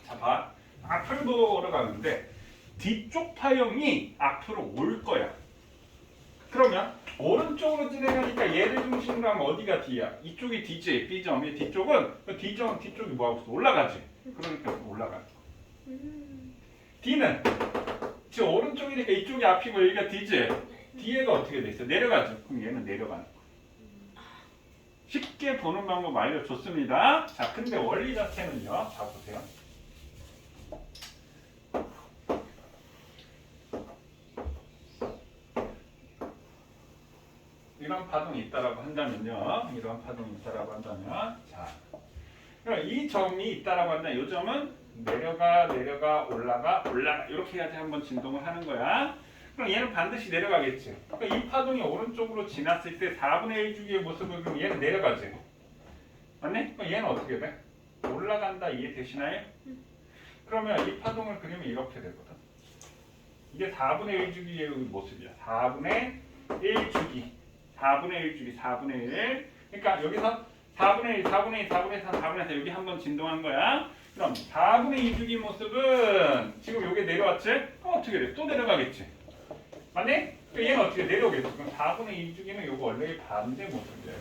자, 봐. 앞을 보고 걸어가는데 뒤쪽 파형이 앞으로 올 거야. 그러면 오른쪽으로 진행하니까 얘를 중심으로 하면 어디가 D야? 이쪽이 D지, B점이. 뒤쪽은 뒤쪽이 뭐하고 있어? 올라가지. 그러니까 올라가. D는 지금 오른쪽이니까 이쪽이 앞이고 여기가 D지. 뒤에가 어떻게 돼 있어? 내려가지. 그럼 얘는 내려가는 거야. 쉽게 보는 방법 알려줬습니다. 자, 근데 원리 자체는요. 자, 보세요. 이런 파동이 있다라고 한다면요. 이런 파동이 있다라고 한다면, 자, 그럼 이 점이 있다라고 한다면, 이 점은 내려가, 올라가 이렇게 해야지 한번 진동을 하는 거야. 그럼 얘는 반드시 내려가겠지. 그러니까 이 파동이 오른쪽으로 지났을 때 4분의 1 주기의 모습을 그럼 얘는 내려가지. 맞네? 그럼 얘는 어떻게 돼? 올라간다 이해되시나요? 그러면 이 파동을 그리면 이렇게 되거든. 이게 4분의 1 주기의 모습이야. 4분의 1 주기. 4분의 1 주기, 4분의 1. 그러니까 여기서 4분의 1, 4분의 2, 4분의 3, 4분의 4 여기 한번 진동한 거야. 그럼 4분의 2 주기 모습은 지금 여기 내려왔지? 그럼 어떻게 돼? 또 내려가겠지. 맞네? 그럼 얘는 어떻게 내려오겠어? 그럼 4분의 2 주기는 요거 원래의 반대 모습이야.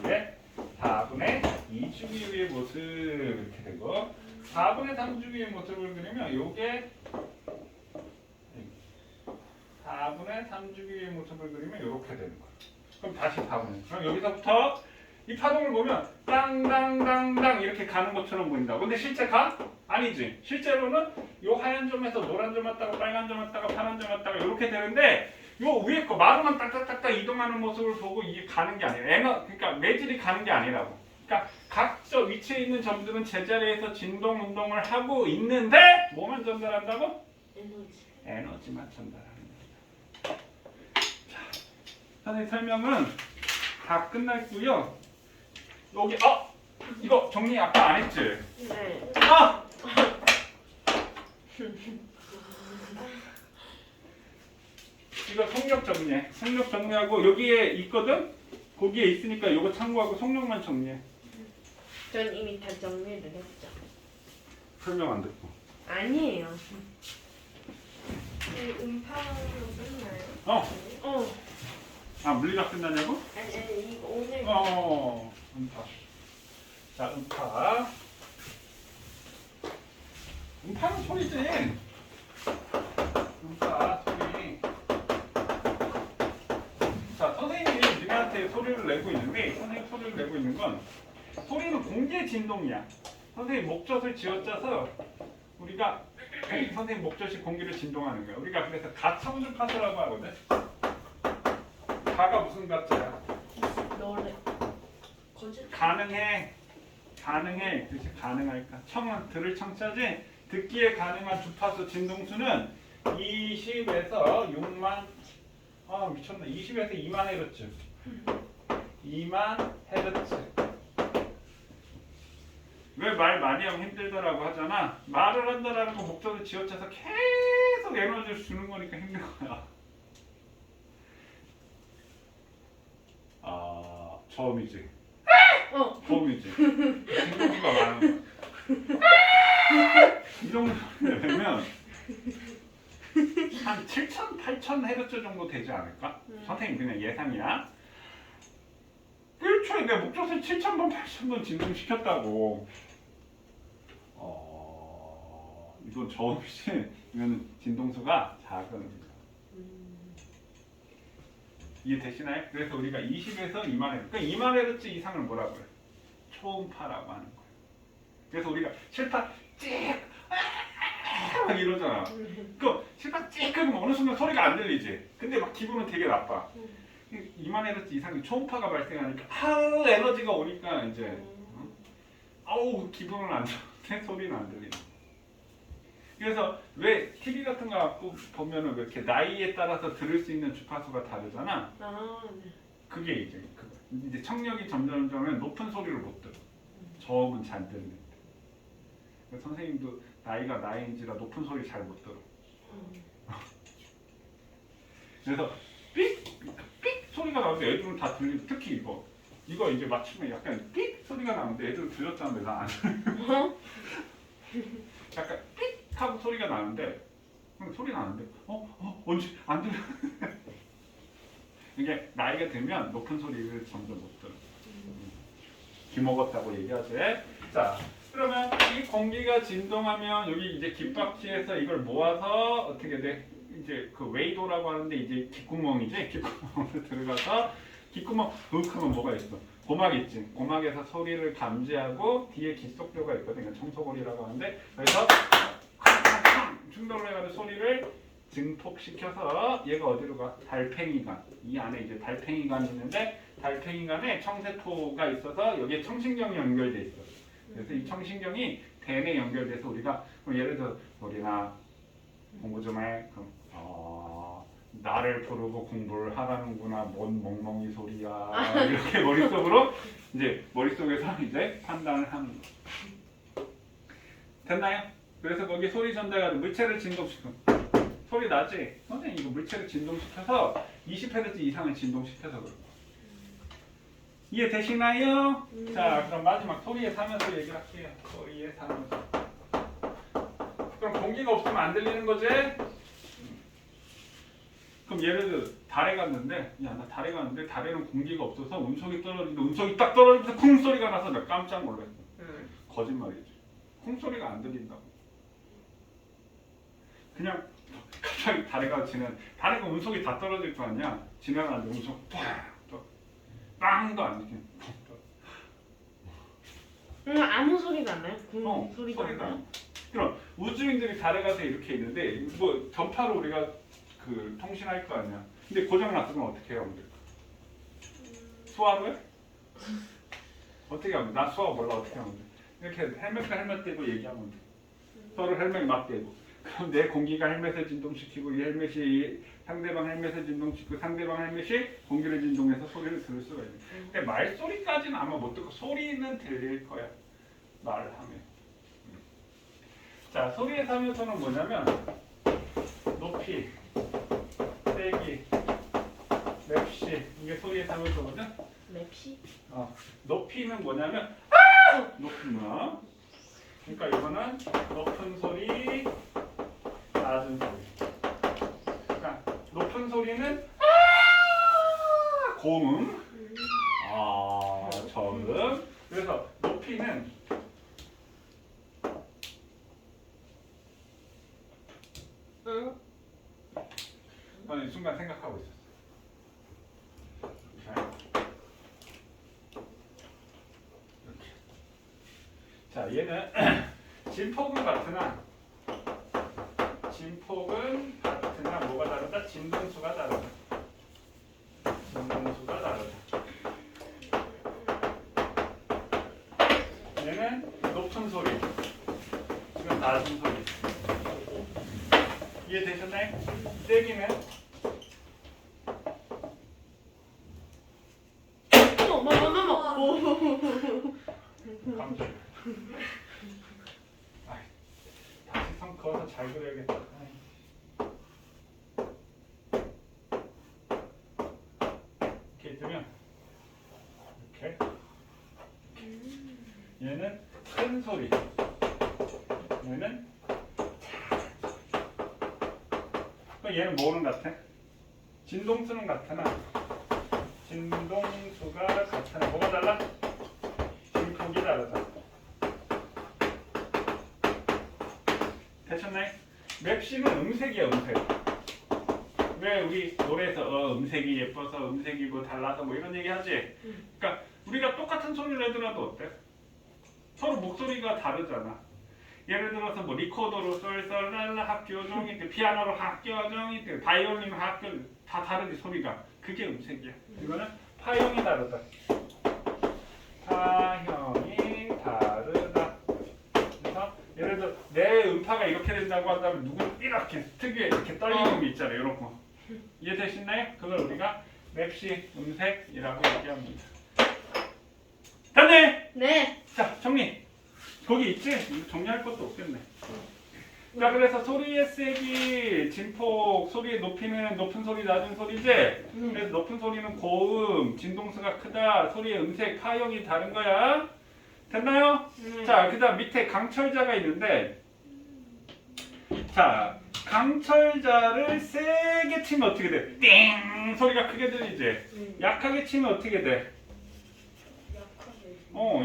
이게 4분의 2 주기의 모습 이렇게 되고 4분의 3 주기의 모습을 그리면 요게 4분의 3 주기의 모습을 그리면 이렇게 되는 거야. 그럼 다시 4분의. 그럼 여기서부터 이 파동을 보면 땅땅땅땅 이렇게 가는 것처럼 보인다. 근데 실제 가? 아니지. 실제로는 요 하얀 점에서 노란 점 왔다가 빨간 점 왔다가 파란 점 왔다가 이렇게 되는데 요 위에 거 마루만 딱딱딱딱 이동하는 모습을 보고 이게 가는 게 아니라 그러니까 매질이 가는 게 아니라고. 그러니까 각저 위치에 있는 점들은 제자리에서 진동 운동을 하고 있는데 뭐만 전달한다고? 에너지. 에너지만 전달하는 거다. 자, 선생님 설명은 다 끝났고요. 여기 이거 정리 아까 안 했지? 네. 이거 속력 정리해. 속력 정리하고 여기에 있거든? 거기에 있으니까 이거 참고하고 속력만 정리해. 전 이미 다 정리를 했죠. 설명 안 듣고. 아니에요. 음파로 끝나요? 어. 물리학 끝나냐고? 아니 이거 오늘 음파. 자, 음파. 음파는 소리지. 음파 소리. 자, 선생님이 니네한테 소리를 내고 있는데 선생님 소리를 내고 있는 건 소리는 공기의 진동이야. 선생님 목젖을 쥐어짜서 우리가 선생님 목젖이 공기를 진동하는 거야. 우리가 그래서 가차우주 파수라고 하거든. 가가 무슨 가짜야? 노래. 거짓. 가능해. 그렇지 가능할까? 청은 들을 청자지. 듣기에 가능한 주파수 진동수는 20에서 6만 미쳤네. 20에서 2만 헤르츠. 2만 헤르츠. 왜 말 많이 하면 힘들다라고 하잖아. 말을 한다라는 건 목적을 지어짜서 계속 에너지를 주는 거니까 힘든 거야. 처음이지. 처음이지. 진동수가 많은 거야. 이 정도 되면 한 7,000, 8,000 헤르츠 정도 되지 않을까? 선생님 그냥 예상이야. 1초에 내 목젖을 7,000번, 8,000번 진동시켰다고. 이건 저음이지. 이거는 진동수가 작은. 이해되시나요? 그래서 우리가 20에서 2만 헤르츠. 그러니까 2만 헤르츠 이상을 뭐라고 해요? 초음파라고 하는 거예요. 그래서 우리가 실파 찍 막 이러잖아. 그 실파 찍 그러면 어느 순간 소리가 안 들리지. 근데 막 기분은 되게 나빠. 2만 헤르츠 이상의 초음파가 발생하니까 에너지가 오니까 이제 기분은 안 좋은데 소리는 안 들리는. 그래서 왜 TV 같은 거 갖고 보면은 왜 이렇게 나이에 따라서 들을 수 있는 주파수가 다르잖아. 네. 그게 이제 청력이 점점 높은 소리를 못 들어. 저음은 잘 들리는데. 그래서 선생님도 나이가 나이인지라 높은 소리 잘 못 들어. 그래서 삑 소리가 나는데 애들은 다 들리고 특히 이거 이제 맞추면 약간 삑 소리가 나는데 애들은 들렸다는데 나 안 들려. 약간 삑 하고 소리가 나는데 소리 나는데 언제 안 들려. 이게 나이가 들면 높은 소리를 점점 못 들어. 기먹었다고 얘기하지. 자, 그러면 이 공기가 진동하면 여기 이제 귓바퀴에서 이걸 모아서 어떻게 돼? 이제 그 웨이도라고 하는데 이제 귓구멍이지. 귓구멍으로 들어가서 귓구멍 윽 하면 뭐가 있어? 고막 있지. 고막에서 소리를 감지하고 뒤에 기속뼈가 있거든요. 청소골이라고 하는데 그래서 충돌을 해가지고 소리를 증폭시켜서 얘가 어디로 가? 달팽이관. 이 안에 이제 달팽이관이 있는데 달팽이관에 청세포가 있어서 여기에 청신경이 연결돼 있어. 그래서 이 청신경이 대뇌 연결돼서 우리가 예를 들어 우리나 공부 좀 해. 그럼 나를 부르고 공부를 하라는구나. 뭔 멍멍이 소리야. 이렇게 머릿속으로 이제 머릿속에서 이제 판단을 하는 거. 됐나요? 그래서 거기 소리 전달하는 물체를 진동시켜. 소리 나지? 선생님 이거 물체를 진동시켜서 20Hz 이상을 진동시켜서 그래. 이해되시나요? 자, 그럼 마지막 소리에 사면서 얘기를 할게요. 소리에 사면서. 그럼 공기가 없으면 안 들리는 거지? 그럼 예를 들어 달에 갔는데 야 나 달에 갔는데 달에는 공기가 없어서 운석이 떨어지는데 운석이 딱 떨어지면서 쿵 소리가 나서 나 깜짝 놀랐어. 거짓말이지. 쿵 소리가 안 들린다고. 그냥 갑자기 달에 가서 달에가 운석이 다 떨어질 거 아니야. 지나가는데 운석 빵도 안 들려. 아무 소리가 안 나요? 소리가 안 소리가 나요? 그럼 우주인들이 달에 가서 이렇게 있는데 뭐 전파로 우리가 그 통신할 거 아니야. 근데 고장 났으면 어떻게 해요? 수화로요? 어떻게 하면 나 수화 몰라 어떻게 하면 돼? 이렇게 헬멧과 헬멧 대고 얘기하면 돼. 서로 헬멧 맞대고. 그럼 내 공기가 헬멧을 진동시키고 이 헬멧이 상대방 헬멧을 진동시키고 상대방 헬멧이 공기를 진동해서 소리를 들을 수가 있는. 근데 말소리까지는 아마 못 듣고 소리는 들릴 거야. 말을 하면. 자, 소리의 사면서는 뭐냐면 높이, 세기, 맵시 이게 소리의 사면서거든. 맵시? 높이는 뭐냐면 높은 거. 그러니까 이거는 높은 소리, 낮은 소리. 그러니까 높은 소리는 고음, 저음. 그래서 높이는 저는 순간 생각하고 있었어. 자, 얘는 진폭은 같으나 뭐가 다르다? 진동수가 다르다. 진동수가 다르다. 얘는 높은 소리, 지금 낮은 소리. 이해되셨나요? 세기는 깜짝이야. 다시 선 그어서 잘 그려야겠다. 이렇게 뜨면 이렇게. 얘는 큰 소리. 얘는 얘는 뭐는 같아? 진동수는 같으나 진동수가 같으나 뭐가 달라? 진폭이 다르다. 되셨나요? 맵시는 음색이야, 음색. 왜 우리 노래에서 음색이 예뻐서 음색이고 달라서 뭐 이런 얘기 하지? 그러니까 우리가 똑같은 소리를 해더라도 어때? 서로 목소리가 다르잖아. 예를 들어서 뭐 리코더로 썰썰랄라 학교 종이 피아노로 학교 종이 바이올린 학교 다 다르지 소리가. 그게 음색이야. 이거는 파형이 다르다. 파형이 다르다. 그래서 예를 들어 내 음파가 이렇게 된다고 한다면 누구는 이렇게 특유의 이렇게 떨리는 게 있잖아요. 이런 거. 이해되시나요? 그걸 우리가 맵시 음색이라고 얘기합니다. 됐네. 네. 자, 정리. 거기 있지? 이거 정리할 것도 없겠네. 자, 그래서 소리의 세기, 진폭, 소리의 높이는 높은 소리, 낮은 소리지? 그래서 높은 소리는 고음, 진동수가 크다, 소리의 음색, 파형이 다른 거야. 됐나요? 자, 그 다음 밑에 강철자가 있는데, 자, 강철자를 세게 치면 어떻게 돼? 띵! 소리가 크게 들리지? 약하게 치면 어떻게 돼?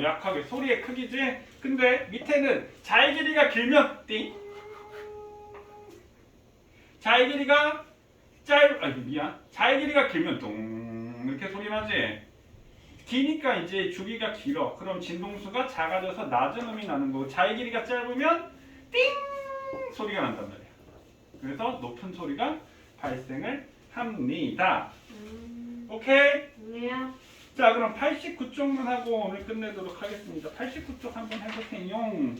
약하게. 소리의 크기지? 근데 밑에는 잘 길이가 길면 띵. 잘 길이가 잘 길이가 길면 똥 이렇게 소리 나지? 기니까 이제 주기가 길어. 그럼 진동수가 작아져서 낮은 음이 나는 거고 자의 길이가 짧으면 띵 소리가 난단 말이야. 그래서 높은 소리가 발생을 합니다. 오케이? 네. 자, 그럼 89쪽만 하고 오늘 끝내도록 하겠습니다. 89쪽 한번 해보세요.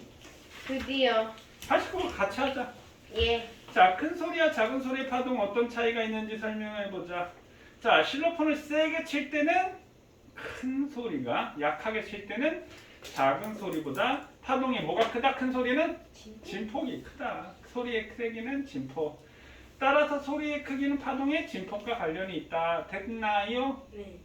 드디어. 89쪽 같이 하자. 예. 자, 큰 소리와 작은 소리의 파동 어떤 차이가 있는지 설명해보자. 자, 실로폰을 세게 칠 때는 큰 소리가, 약하게 칠 때는 작은 소리보다 파동이 뭐가 크다? 큰 소리는 진폭이 크다. 소리의 크기는 진폭. 따라서 소리의 크기는 파동의 진폭과 관련이 있다. 됐나요? 네.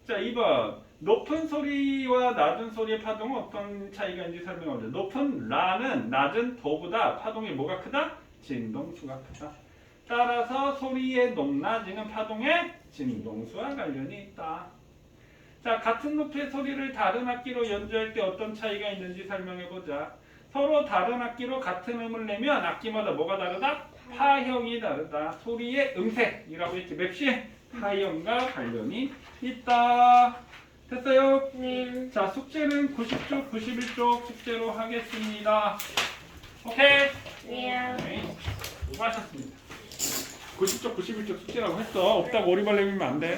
자, 2번. 높은 소리와 낮은 소리의 파동은 어떤 차이가 있는지 설명해보자. 높은 라는 낮은 도보다 파동이 뭐가 크다? 진동수가 크다. 따라서 소리의 높낮이는 파동의 진동수와 관련이 있다. 자, 같은 높이의 소리를 다른 악기로 연주할 때 어떤 차이가 있는지 설명해보자. 서로 다른 악기로 같은 음을 내면 악기마다 뭐가 다르다? 파형이 다르다. 소리의 음색이라고 했지. 맵시 파형과 관련이 있다. 됐어요? 네. 자, 숙제는 90쪽, 91쪽 숙제로 하겠습니다. 오케이? 네. 네. 수고하셨습니다. 90쪽, 91쪽 숙제라고 했어. 없다고 오리발 내밀면 안 돼.